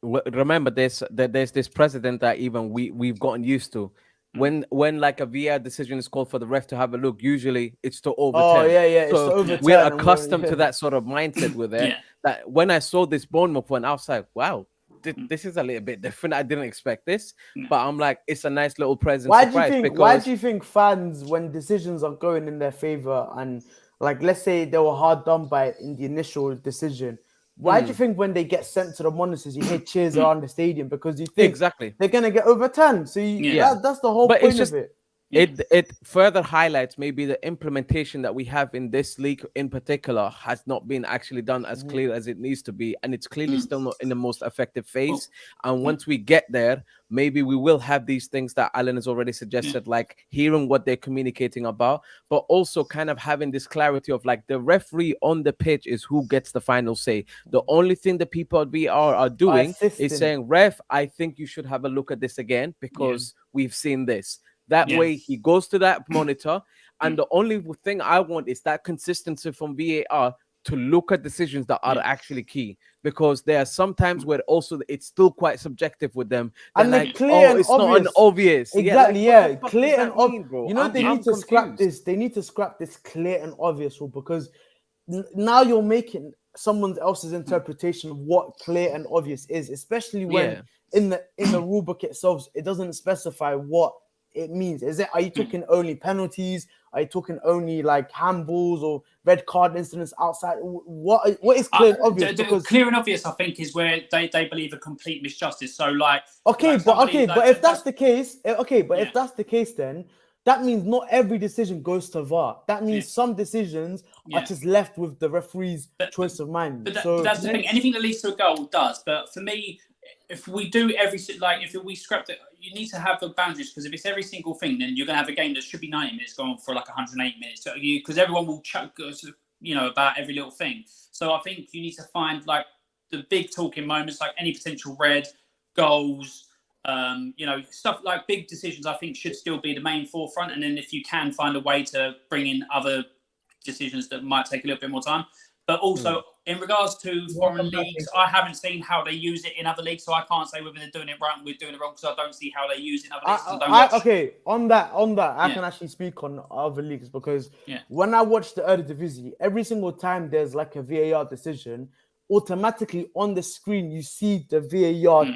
remember there's this precedent that even we've gotten used to. When like a VAR decision is called for the ref to have a look, usually it's to overturn. Oh yeah. So we're accustomed to that sort of mindset with it. That when I saw this Bournemouth one, I was like, wow, this is a little bit different. I didn't expect this, but I'm like, it's a nice little present. Why do you think fans, when decisions are going in their favor, and like let's say they were hard done by in the initial decision, why do you think when they get sent to the monitors, you hear cheers around the stadium because you think they're gonna get overturned? So that's the whole point of it. It further highlights maybe the implementation that we have in this league in particular has not been actually done as clear as it needs to be, and it's clearly still not in the most effective phase. And once we get there, maybe we will have these things that Alan has already suggested, like hearing what they're communicating about, but also kind of having this clarity of like the referee on the pitch is who gets the final say. The only thing the people at VR are doing is saying, ref, I think you should have a look at this again because we've seen this. That way he goes to that monitor, and the only thing I want is that consistency from VAR to look at decisions that are actually key, because there are some times where also it's still quite subjective with them. And like, clear and it's obvious. not an obvious. Exactly, clear and obvious. Bro? They need to scrap this. They need to scrap this clear and obvious rule, because now you're making someone else's interpretation of what clear and obvious is, especially when in the rule book itself it doesn't specify what it means. Are you talking only penalties? Are you talking only like handballs or red card incidents outside? What is clear and obvious? Because clear and obvious, I think, is where they believe a complete misjustice. So but if that's the case, if that's the case, then that means not every decision goes to VAR. That means some decisions are just left with the referee's choice of mind. But that's the thing. Anything that leads to a goal does. But for me, if we do if we scrap it, you need to have the boundaries, because if it's every single thing, then you're going to have a game that should be 90 minutes going for like 108 minutes. So because everyone will chuck, about every little thing. So I think you need to find like the big talking moments, like any potential red goals, stuff like big decisions. I think should still be the main forefront, and then if you can find a way to bring in other decisions that might take a little bit more time. But also, in regards to foreign leagues, I haven't seen how they use it in other leagues, so I can't say whether they're doing it right and we're doing it wrong, because I don't see how they use it in other leagues. On that, I can actually speak on other leagues, because when I watch the Eredivisie, every single time there's like a VAR decision, automatically on the screen you see the VAR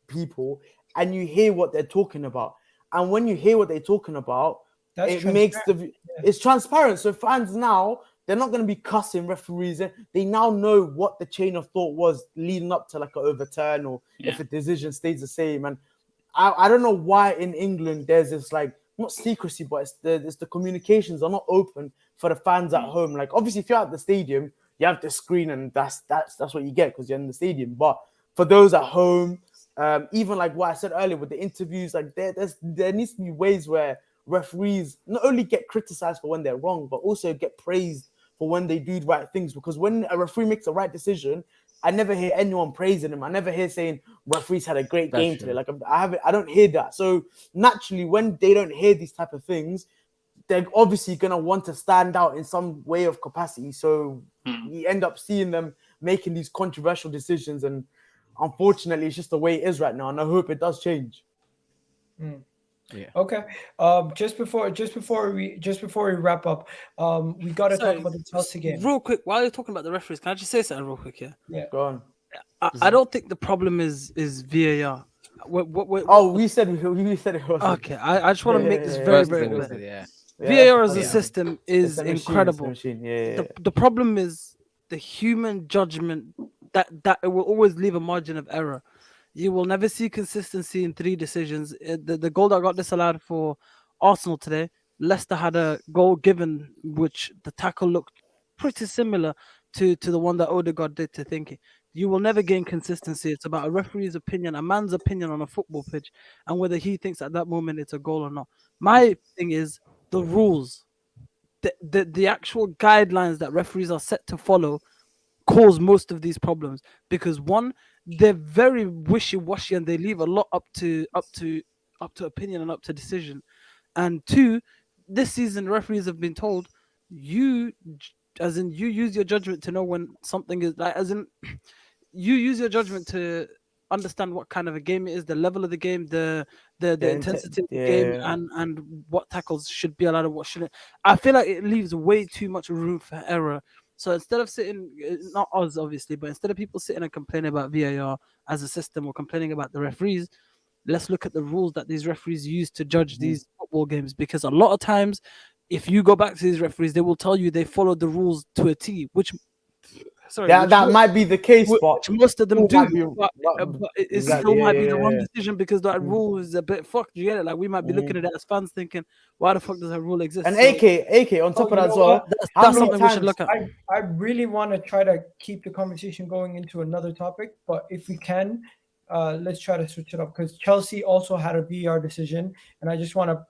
people and you hear what they're talking about. And when you hear what they're talking about, it's transparent. So fans now, they're not going to be cussing referees. They now know what the chain of thought was leading up to like an overturn, or if a decision stays the same. And I don't know why in England there's this like, not secrecy, but it's the communications are not open for the fans at home. Like obviously if you're at the stadium, you have the screen and that's what you get because you're in the stadium. But for those at home, even like what I said earlier with the interviews, like there needs to be ways where referees not only get criticized for when they're wrong, but also get praised for when they do the right things. Because when a referee makes the right decision, I never hear anyone praising him. I never hear saying referees had a great game today. Like I don't hear that. So naturally, when they don't hear these type of things, they're obviously gonna want to stand out in some way of capacity. So you end up seeing them making these controversial decisions, and unfortunately, it's just the way it is right now. And I hope it does change. Yeah. Okay. Just before we wrap up, we got to talk about the Chelsea game real quick. While you're talking about the referees, can I just say something real quick? Yeah. Go on. I don't think the problem is VAR. We said it was. Okay. I just want to make this very clear. VAR as a system is incredible. The problem is the human judgment that it will always leave a margin of error. You will never see consistency in three decisions. The goal that got disallowed for Arsenal today, Leicester had a goal given, which the tackle looked pretty similar to the one that Odegaard did to Thinky. you will never gain consistency. It's about a referee's opinion, a man's opinion on a football pitch, and whether he thinks at that moment it's a goal or not. My thing is the rules, the actual guidelines that referees are set to follow cause most of these problems, because one, they're very wishy-washy and they leave a lot up to opinion and up to decision. And two, this season referees have been told, you you use your judgment to know when something is like, as in you use your judgment to understand what kind of a game it is, the level of the game, the intensity of the game, and what tackles should be allowed and what shouldn't. I feel like it leaves way too much room for error. So instead of sitting, not us obviously, but instead of people sitting and complaining about VAR as a system or complaining about the referees, let's look at the rules that these referees use to judge these football games. Because a lot of times, if you go back to these referees, they will tell you they followed the rules to a T, which that might be the case, but most of them do. But it exactly, still might be the wrong decision because that rule is a bit fucked. You get it? Like we might be looking at it as fans thinking, why the fuck does that rule exist? And AK on top of that as well. That's something we should look at. I really want to try to keep the conversation going into another topic, but if we can, let's try to switch it up, because Chelsea also had a VAR decision, and I just want to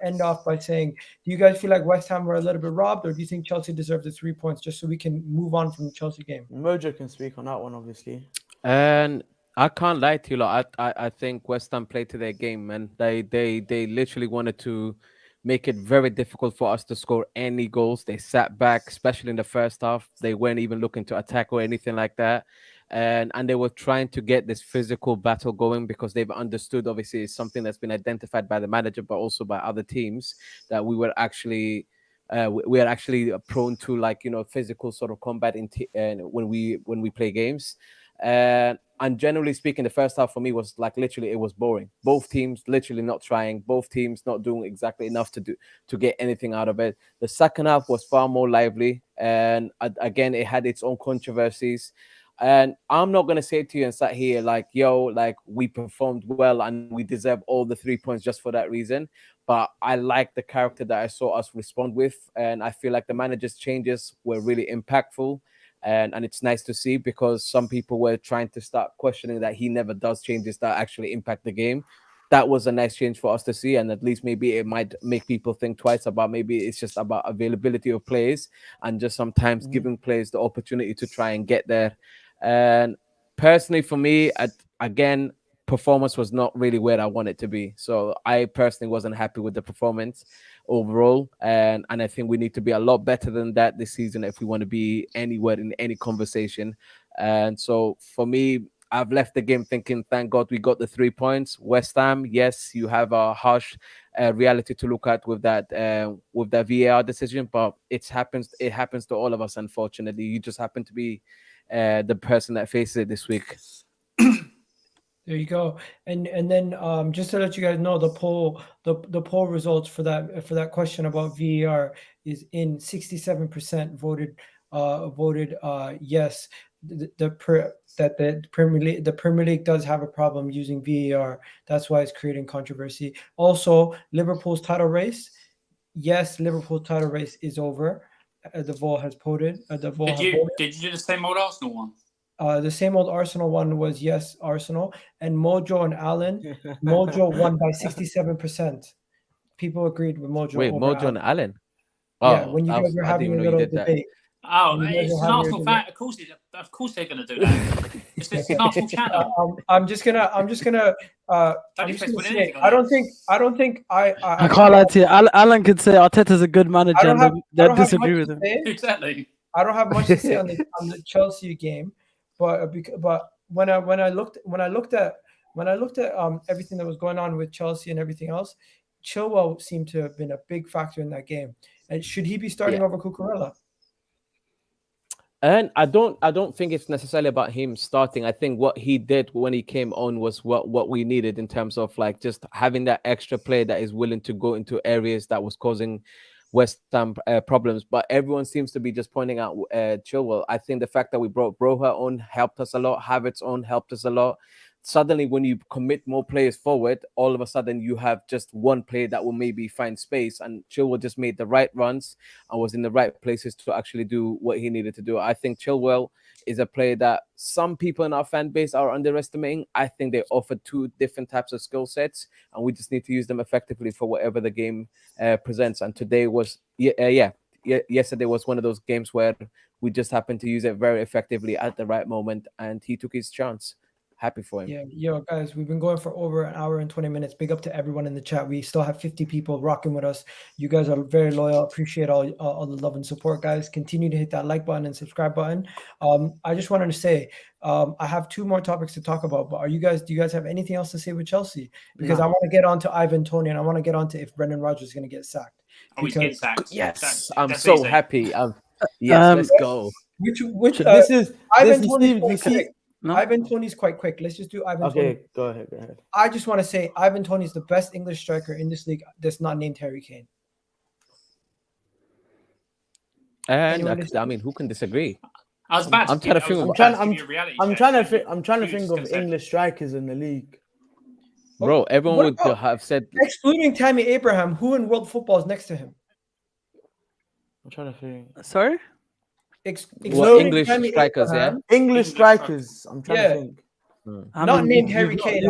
end off by saying, do you guys feel like West Ham were a little bit robbed, or do you think Chelsea deserved the 3 points, just so we can move on from the Chelsea game? Mojo can speak on that one, obviously. And I can't lie to you, like, I think West Ham played to their game, and they literally wanted to make it very difficult for us to score any goals. They sat back, especially in the first half. They weren't even looking to attack or anything like that. And they were trying to get this physical battle going, because they've understood, obviously, it's something that's been identified by the manager, but also by other teams, that we were actually we are actually prone to, like, physical sort of combat when we play games. And generally speaking, the first half for me was like, literally, it was boring. Both teams literally not trying, both teams not doing exactly enough to get anything out of it. The second half was far more lively, and again, it had its own controversies. And I'm not going to say to you and sat here like, yo, like, we performed well and we deserve all the 3 points just for that reason. But I like the character that I saw us respond with. And I feel like the manager's changes were really impactful. And it's nice to see, because some people were trying to start questioning that he never does changes that actually impact the game. That was a nice change for us to see, and at least maybe it might make people think twice about, maybe it's just about availability of players and just sometimes giving players the opportunity to try and get there. And personally, for me, again, performance was not really where I want it to be. So I personally wasn't happy with the performance overall, and I think we need to be a lot better than that this season if we want to be anywhere in any conversation. And so for me, I've left the game thinking, thank God we got the 3 points. West Ham, yes, you have a harsh reality to look at with that VAR decision, but it happens to all of us, unfortunately. You just happen to be the person that faces it this week. There you go. And then just to let you guys know, the poll results for that question about VAR is in. 67% voted yes, that the Premier League does have a problem using VAR. That's why it's creating controversy. Also, Liverpool's title race. Yes, Liverpool's title race is over. The vote has voted. Did you do the same old Arsenal one? The same old Arsenal one was yes, Arsenal. And MOJO and Alan. MOJO won by 67%. People agreed with MOJO. Wait, MOJO and Alan? Yeah, when you guys were having a little debate. Oh, it's an Arsenal fan. Of course they're going to do that. It's an Arsenal channel. I'm just gonna. I don't think I can't lie to you. Alan could say Arteta's a good manager, and they disagree with him. Exactly. I don't have much to say on the Chelsea game, but when I looked at everything that was going on with Chelsea and everything else, Chilwell seemed to have been a big factor in that game. And should he be starting over Cucurella? And I don't think it's necessarily about him starting. I think what he did when he came on was what we needed, in terms of like just having that extra player that is willing to go into areas that was causing West Ham problems. But everyone seems to be just pointing out Chilwell. I think the fact that we brought Broha on helped us a lot. Havertz on helped us a lot. Suddenly, when you commit more players forward, all of a sudden you have just one player that will maybe find space, and Chilwell just made the right runs and was in the right places to actually do what he needed to do. I think Chilwell is a player that some people in our fan base are underestimating. I think they offer two different types of skill sets, and we just need to use them effectively for whatever the game presents. And today was, yesterday was one of those games where we just happened to use it very effectively at the right moment, and he took his chance. Happy for him. Yeah, yo, guys, we've been going for over an hour and 20 minutes. Big up to everyone in the chat. We still have 50 people rocking with us. You guys are very loyal. Appreciate all the love and support, guys. Continue to hit that like button and subscribe button. I just wanted to say, I have 2 more topics to talk about, but do you guys have anything else to say with Chelsea? Because I want to get on to Ivan Toney, and I want to get on to if Brendan Rodgers is going to get sacked. He's getting sacked. Yes, I'm so easy. happy. Let's go. Which this is Ivan Tony's Toney. No? Ivan Toney's quite quick. Let's just do Ivan Toney. Okay, go ahead. I just want to say Ivan Toney is the best English striker in this league that's not named Harry Kane. And I mean, who can disagree? I was about I'm to trying to think. I'm trying to think of English strikers in the league. Bro, everyone would have said, excluding Tammy Abraham, who in world football is next to him? I'm trying to think. Sorry? English strikers, Abraham, English strikers. I'm trying to think. Not named Harry Kane.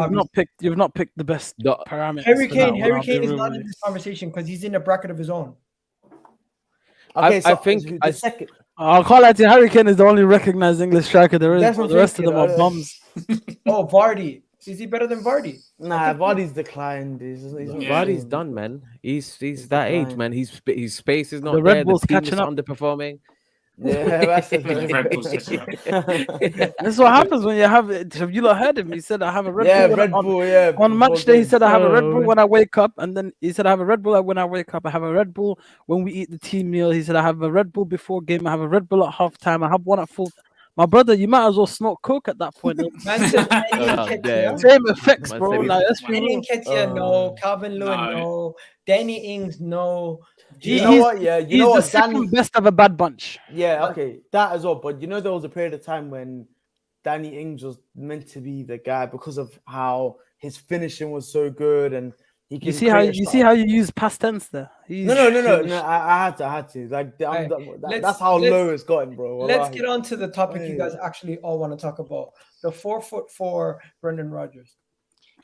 You've not picked the best parameters. Harry Kane is not in this conversation because he's in a bracket of his own. Okay, so I think the second. I'll call out to Harry Kane is the only recognized English striker there is. The rest of them are bums. Oh, Vardy. Is he better than Vardy? Nah, Vardy's declined. Vardy's done, man. He's that declined. age, man. His space is not The there. Red Bull's the team catching is up. underperforming. Yeah, that's The Red Bull's catching up. This is what happens when you have it. Have you not heard him? He said, I have a Red Bull. Red Bull, yeah. On match day, he said, I have a Red Bull when I wake up. And then he said, I have a Red Bull when I wake up. I have a Red Bull when we eat the team meal. He said, I have a Red Bull before game. I have a Red Bull at halftime. I have one at full. My brother, you might as well snort coke at that point. Same effects, bro. Like, Danny Nketiah, no. Calvin Lewin, no. Danny Ings, no. You know what? Yeah, you know what? He's the second best of a bad bunch. Yeah, okay, that as well. But you know, there was a period of time when Danny Ings was meant to be the guy because of how his finishing was so good, and he can. You see how you use past tense there. No. I had to. Like, that's how low it's gotten, bro. Let's get on to the topic you guys actually all want to talk about: the 4'4" Brendan Rodgers.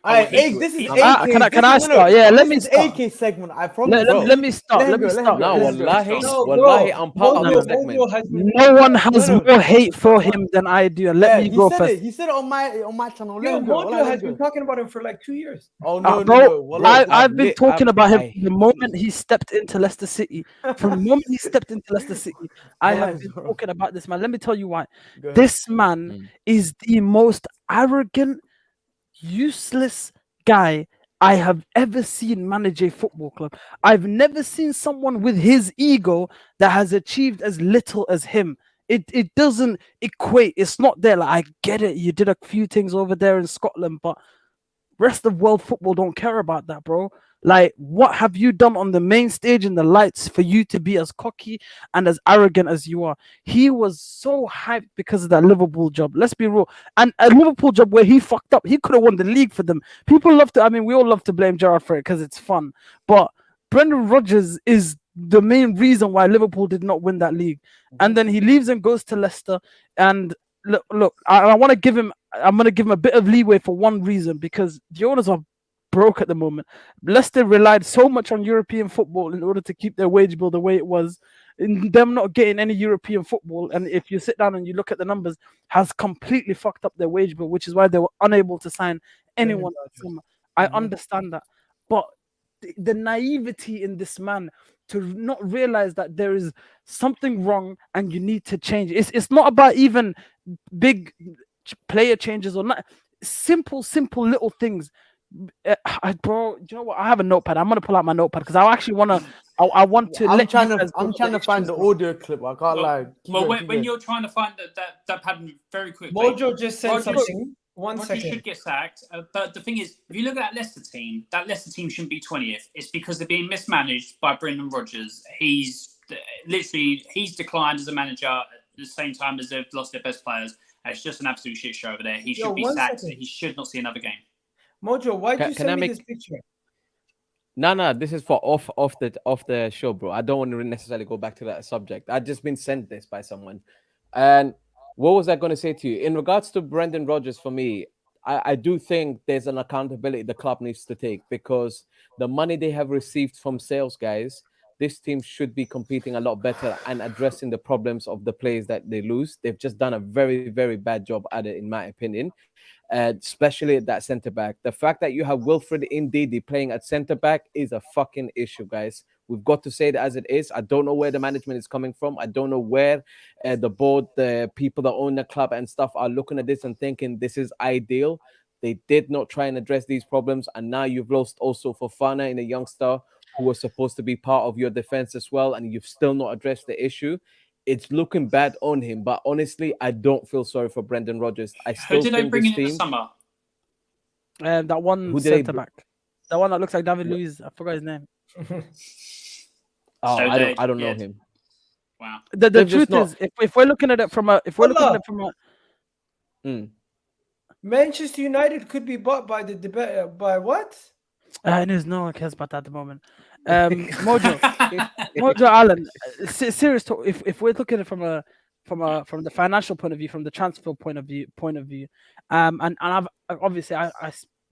This is can I start? Yeah, let me start. AK segment. I promise. Let me start. No, wallahi, I'm part of the segment. No one has more hate for him than I do. And let me go first. He said it on my channel. MOJO has been talking about him for like 2 years. Oh no, bro! I've been talking about him from the moment he stepped into Leicester City. From the moment he stepped into Leicester City, I have been talking about this man. Let me tell you why. This man is the most arrogant, useless guy I have ever seen manage a football club. I've never seen someone with his ego that has achieved as little as him. It doesn't equate. It's not there. Like, I get it. You did a few things over there in Scotland, but rest of world football don't care about that, bro. Like, what have you done on the main stage in the lights for you to be as cocky and as arrogant as you are? He was so hyped because of that Liverpool job. Let's be real. And a Liverpool job where he fucked up. He could have won the league for them. People love to, we all love to blame Gerrard for it because it's fun. But Brendan Rodgers is the main reason why Liverpool did not win that league. And then he leaves and goes to Leicester. And look, I want to give him, I'm going to give him a bit of leeway for one reason, because the owners are broke at the moment. Leicester relied so much on European football in order to keep their wage bill the way it was. In them not getting any European football, and if you sit down and you look at the numbers, has completely fucked up their wage bill, which is why they were unable to sign anyone. I understand that, but the naivety in this man to not realize that there is something wrong and you need to change. It's not about even big player changes or not. Simple little things. Bro, do you know what? I have a notepad. I'm gonna pull out my notepad because I actually want to. I want to. I'm trying to find the audio clip. I can't lie. When you're trying to find that pattern very quickly, MOJO just said something. One second. You should get sacked. But the thing is, if you look at that Leicester team shouldn't be 20th. It's because they're being mismanaged by Brendan Rodgers. He's declined as a manager at the same time as they've lost their best players. It's just an absolute shit show over there. He should be sacked. He should not see another game. MOJO, why did you send me this picture? No, this is for off the show, bro. I don't want to necessarily go back to that subject. I've just been sent this by someone, and what was I going to say to you? In regards to Brendan Rodgers, for me, I do think there's an accountability the club needs to take, because the money they have received from sales guys, this team should be competing a lot better and addressing the problems of the players that they lose. They've just done a very, very bad job at it, in my opinion, especially at that centre back. The fact that you have Wilfred Ndidi playing at centre back is a fucking issue, guys. We've got to say it as it is. I don't know where the management is coming from. I don't know where the board, the people that own the club and stuff are looking at this and thinking this is ideal. They did not try and address these problems. And now you've lost also Fofana in a youngster who was supposed to be part of your defense as well. And you've still not addressed the issue. It's looking bad on him. But honestly, I don't feel sorry for Brendan Rodgers. I still Who did they think bring this in the team, summer? That one centre back. That one that looks like David Luiz. I forgot his name. Oh, So I don't know yeah. him. Wow. The truth is, if we're looking at it from a, Manchester United could be bought by the debate by what? there's no one cares about that at the moment. Mojo Allen. Serious talk. If we're looking at it from the financial point of view, from the transfer point of view, and I've obviously I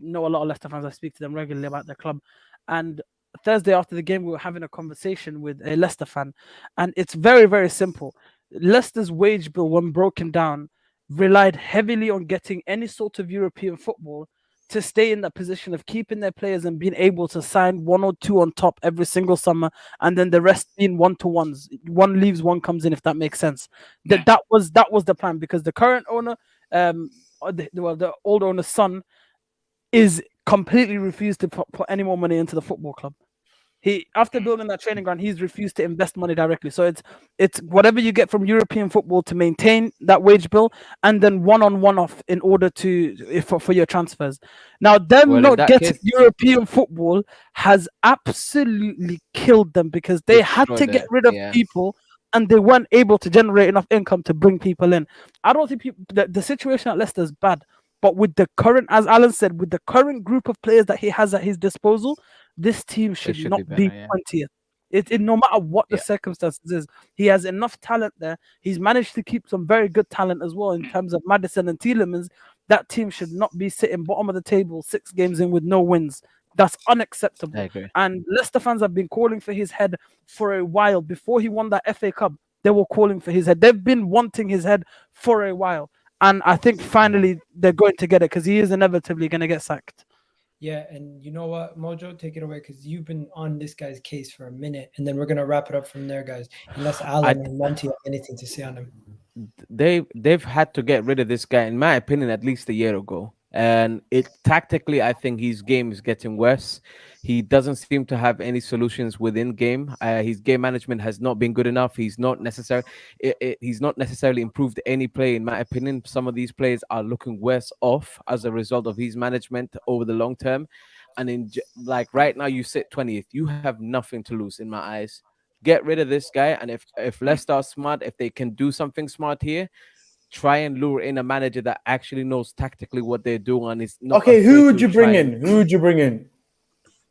know a lot of Leicester fans. I speak to them regularly about their club, and Thursday after the game we were having a conversation with a Leicester fan, and it's very, very simple. Leicester's wage bill, when broken down, relied heavily on getting any sort of European football to stay in that position of keeping their players and being able to sign one or two on top every single summer, and then the rest being one-to-ones. One leaves, one comes in, if that makes sense. Yeah. That was the plan, because the current owner, the old owner's son, is completely refused to put any more money into the football club. After building that training ground, he's refused to invest money directly. So it's whatever you get from European football to maintain that wage bill, and then one off in order for your transfers. Now, not getting European football has absolutely killed them, because they had to get rid of people, and they weren't able to generate enough income to bring people in. I don't think the situation at Leicester is bad, but with the current, as Alan said, with the current group of players that he has at his disposal, this team should not be 20th. No matter what the circumstances is, he has enough talent there. He's managed to keep some very good talent as well in terms of Maddison and Tielemans. That team should not be sitting bottom of the table 6 games in with no wins. That's unacceptable. I agree. And Leicester fans have been calling for his head for a while. Before he won that FA Cup, they were calling for his head. They've been wanting his head for a while. And I think finally they're going to get it, because he is inevitably going to get sacked. Yeah, and you know what, Mojo, take it away, because you've been on this guy's case for a minute, and then we're gonna wrap it up from there, guys. Unless Alan and Monty have anything to say on him. They've had to get rid of this guy, in my opinion, at least a year ago. And tactically, I think his game is getting worse. He doesn't seem to have any solutions within game. His game management has not been good enough. He's not necessarily improved any play, in my opinion. Some of these players are looking worse off as a result of his management over the long term. And right now, you sit 20th. You have nothing to lose, in my eyes. Get rid of this guy, and if Leicester are smart, if they can do something smart here, try and lure in a manager that actually knows tactically what they're doing and is not. Okay, who would you bring in?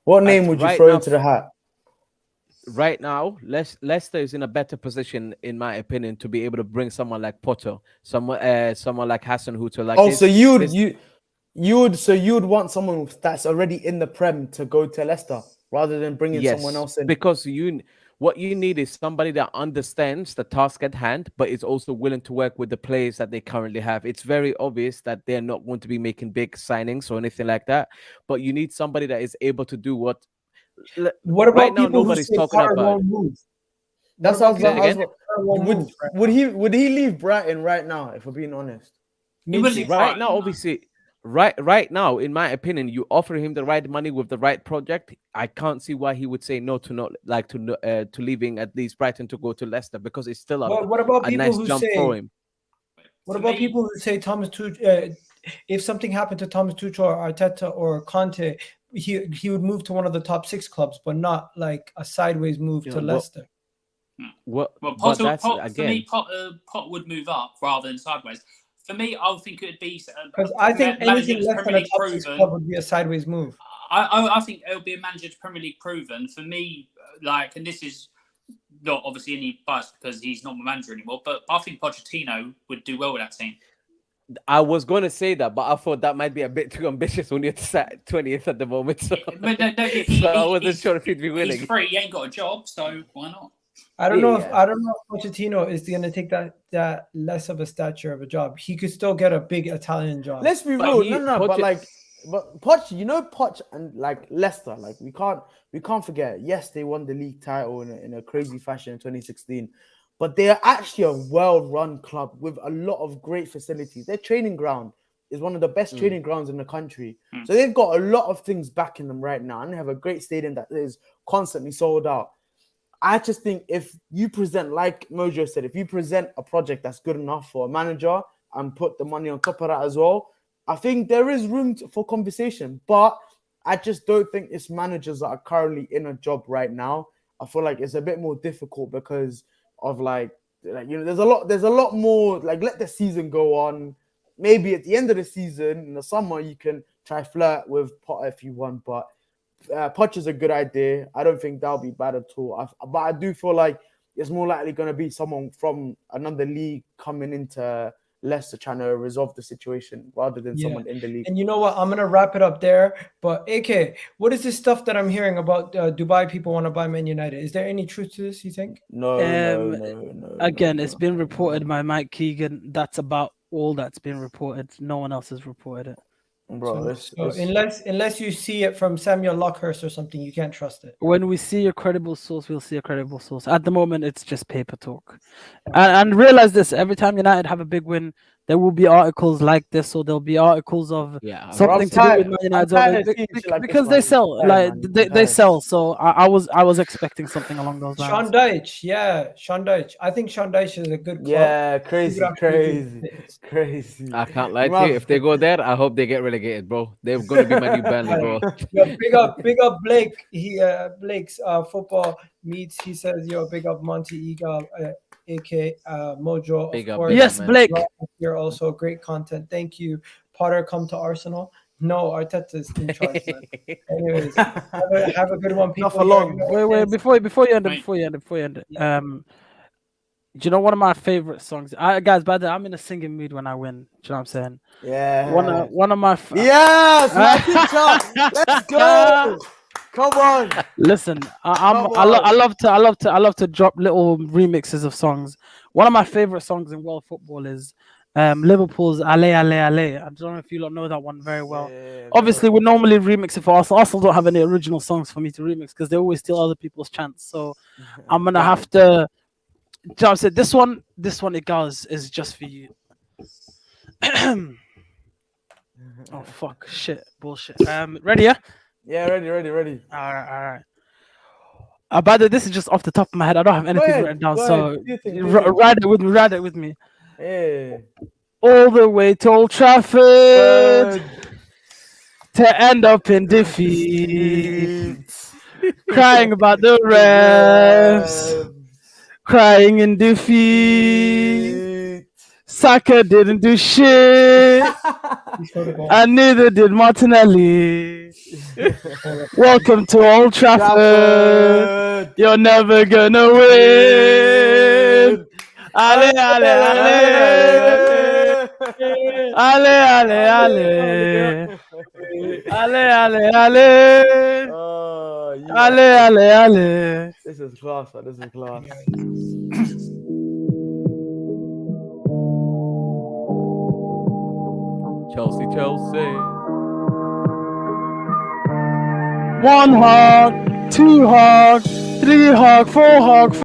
What name would you throw into the hat? Right now, Leicester is in a better position, in my opinion, to be able to bring someone like Potter, someone like Hassan Hutter. So you'd want someone that's already in the Prem to go to Leicester rather than bringing someone else in. Because what you need is somebody that understands the task at hand, but is also willing to work with the players that they currently have. It's very obvious that they're not going to be making big signings or anything like that, but you need somebody that is able to do what about right now people nobody's who talking about. That's how would he leave Brighton right now, if we're being honest? Right now, obviously. Right now, in my opinion, you offer him the right money with the right project. I can't see why he would say no to leaving at least Brighton to go to Leicester, because it's still a nice jump for him. What about people who say Thomas Tuchel? If something happened to Thomas Tuchel or Arteta or Conte, he would move to one of the top 6 clubs, but not like a sideways move to Leicester. Potter would move up rather than sideways. For me, I think it would be because I think anything less than a top 6 club would be a sideways move. I think it would be a manager Premier League proven. For me, and this is not obviously any bias because he's not my manager anymore, but I think Pochettino would do well with that team. I was going to say that, but I thought that might be a bit too ambitious when you're sat 20th at the moment. So, But no, so I wasn't sure if he'd be willing. He's free. He ain't got a job, so why not? I don't know if Pochettino is going to take that less of a stature of a job. He could still get a big Italian job. Let's be real. But Poch, Poch and like Leicester, like we can't forget. Yes, they won the league title in a crazy fashion in 2016, but they are actually a well-run club with a lot of great facilities. Their training ground is one of the best training grounds in the country. So they've got a lot of things backing them right now, and they have a great stadium that is constantly sold out. I just think if you present, like Mojo said, if you present a project that's good enough for a manager and put the money on top of that as well, I think there is room for conversation. But I just don't think it's managers that are currently in a job right now. I feel like it's a bit more difficult because of like there's a lot more like let the season go on. Maybe at the end of the season in the summer you can try flirt with Potter if you want, but Poch is a good idea. I don't think that'll be bad at all. But I do feel like it's more likely going to be someone from another league coming into Leicester trying to resolve the situation rather than someone in the league. And you know what? I'm going to wrap it up there. But AK, what is this stuff that I'm hearing about Dubai people want to buy Man United? Is there any truth to this, you think? No. Again, it's been reported by Mike Keegan. That's about all that's been reported. No one else has reported it. Bro, so unless you see it from Samuel Lockhurst or something, you can't trust it. When we see a credible source, we'll see a credible source. At the moment, it's just paper talk. And realize this: every time United have a big win, there will be articles like this, or there'll be articles of something to do with Man United because they sell, they sell. So I was expecting something along those lines. Sean Dyche. I think Sean Dyche is a good club. Yeah, crazy. I can't lie to you. If they go there, I hope they get relegated, bro. They're going to be my new Burnley, bro. Big up Blake. Blake's football meets. He says, big up Monty Eagle. AK Mojo. Big up, yes, Blake. You're also great content. Thank you. Potter, come to Arsenal. No, Arteta's in charge. Anyways, have a good one, people. Not for long. Wait, before you end it. Do you know one of my favorite songs? Guys, by the way, I'm in a singing mood when I win. Do you know what I'm saying? Yeah. One of my. Yes, my teacher. Let's go. Come on. Listen, I love to drop little remixes of songs. One of my favorite songs in world football is Liverpool's Ale Ale Ale. I don't know if you lot know that one very well. Yeah, obviously, we normally remix it for Arsenal. Arsenal don't have any original songs for me to remix because they always steal other people's chants. So I'm gonna have to. I said this one, it goes is just for you. Oh fuck, shit, bullshit. Ready? Yeah. Yeah, ready. All right. By the way, this is just off the top of my head. I don't have anything written down, so ride it with me. Yeah. All the way to Old Trafford to end up in defeat, crying about the refs, crying in defeat. Saka didn't do shit, and neither did Martinelli. Welcome to Old Trafford. You're never gonna win. Ale, ale, ale. Ale, ale, ale. Ale, ale, ale. Ale, ale, ale. This is class, man. This is class. Chelsea. 1 hog, 2 hog, 3 hog, 4 hog.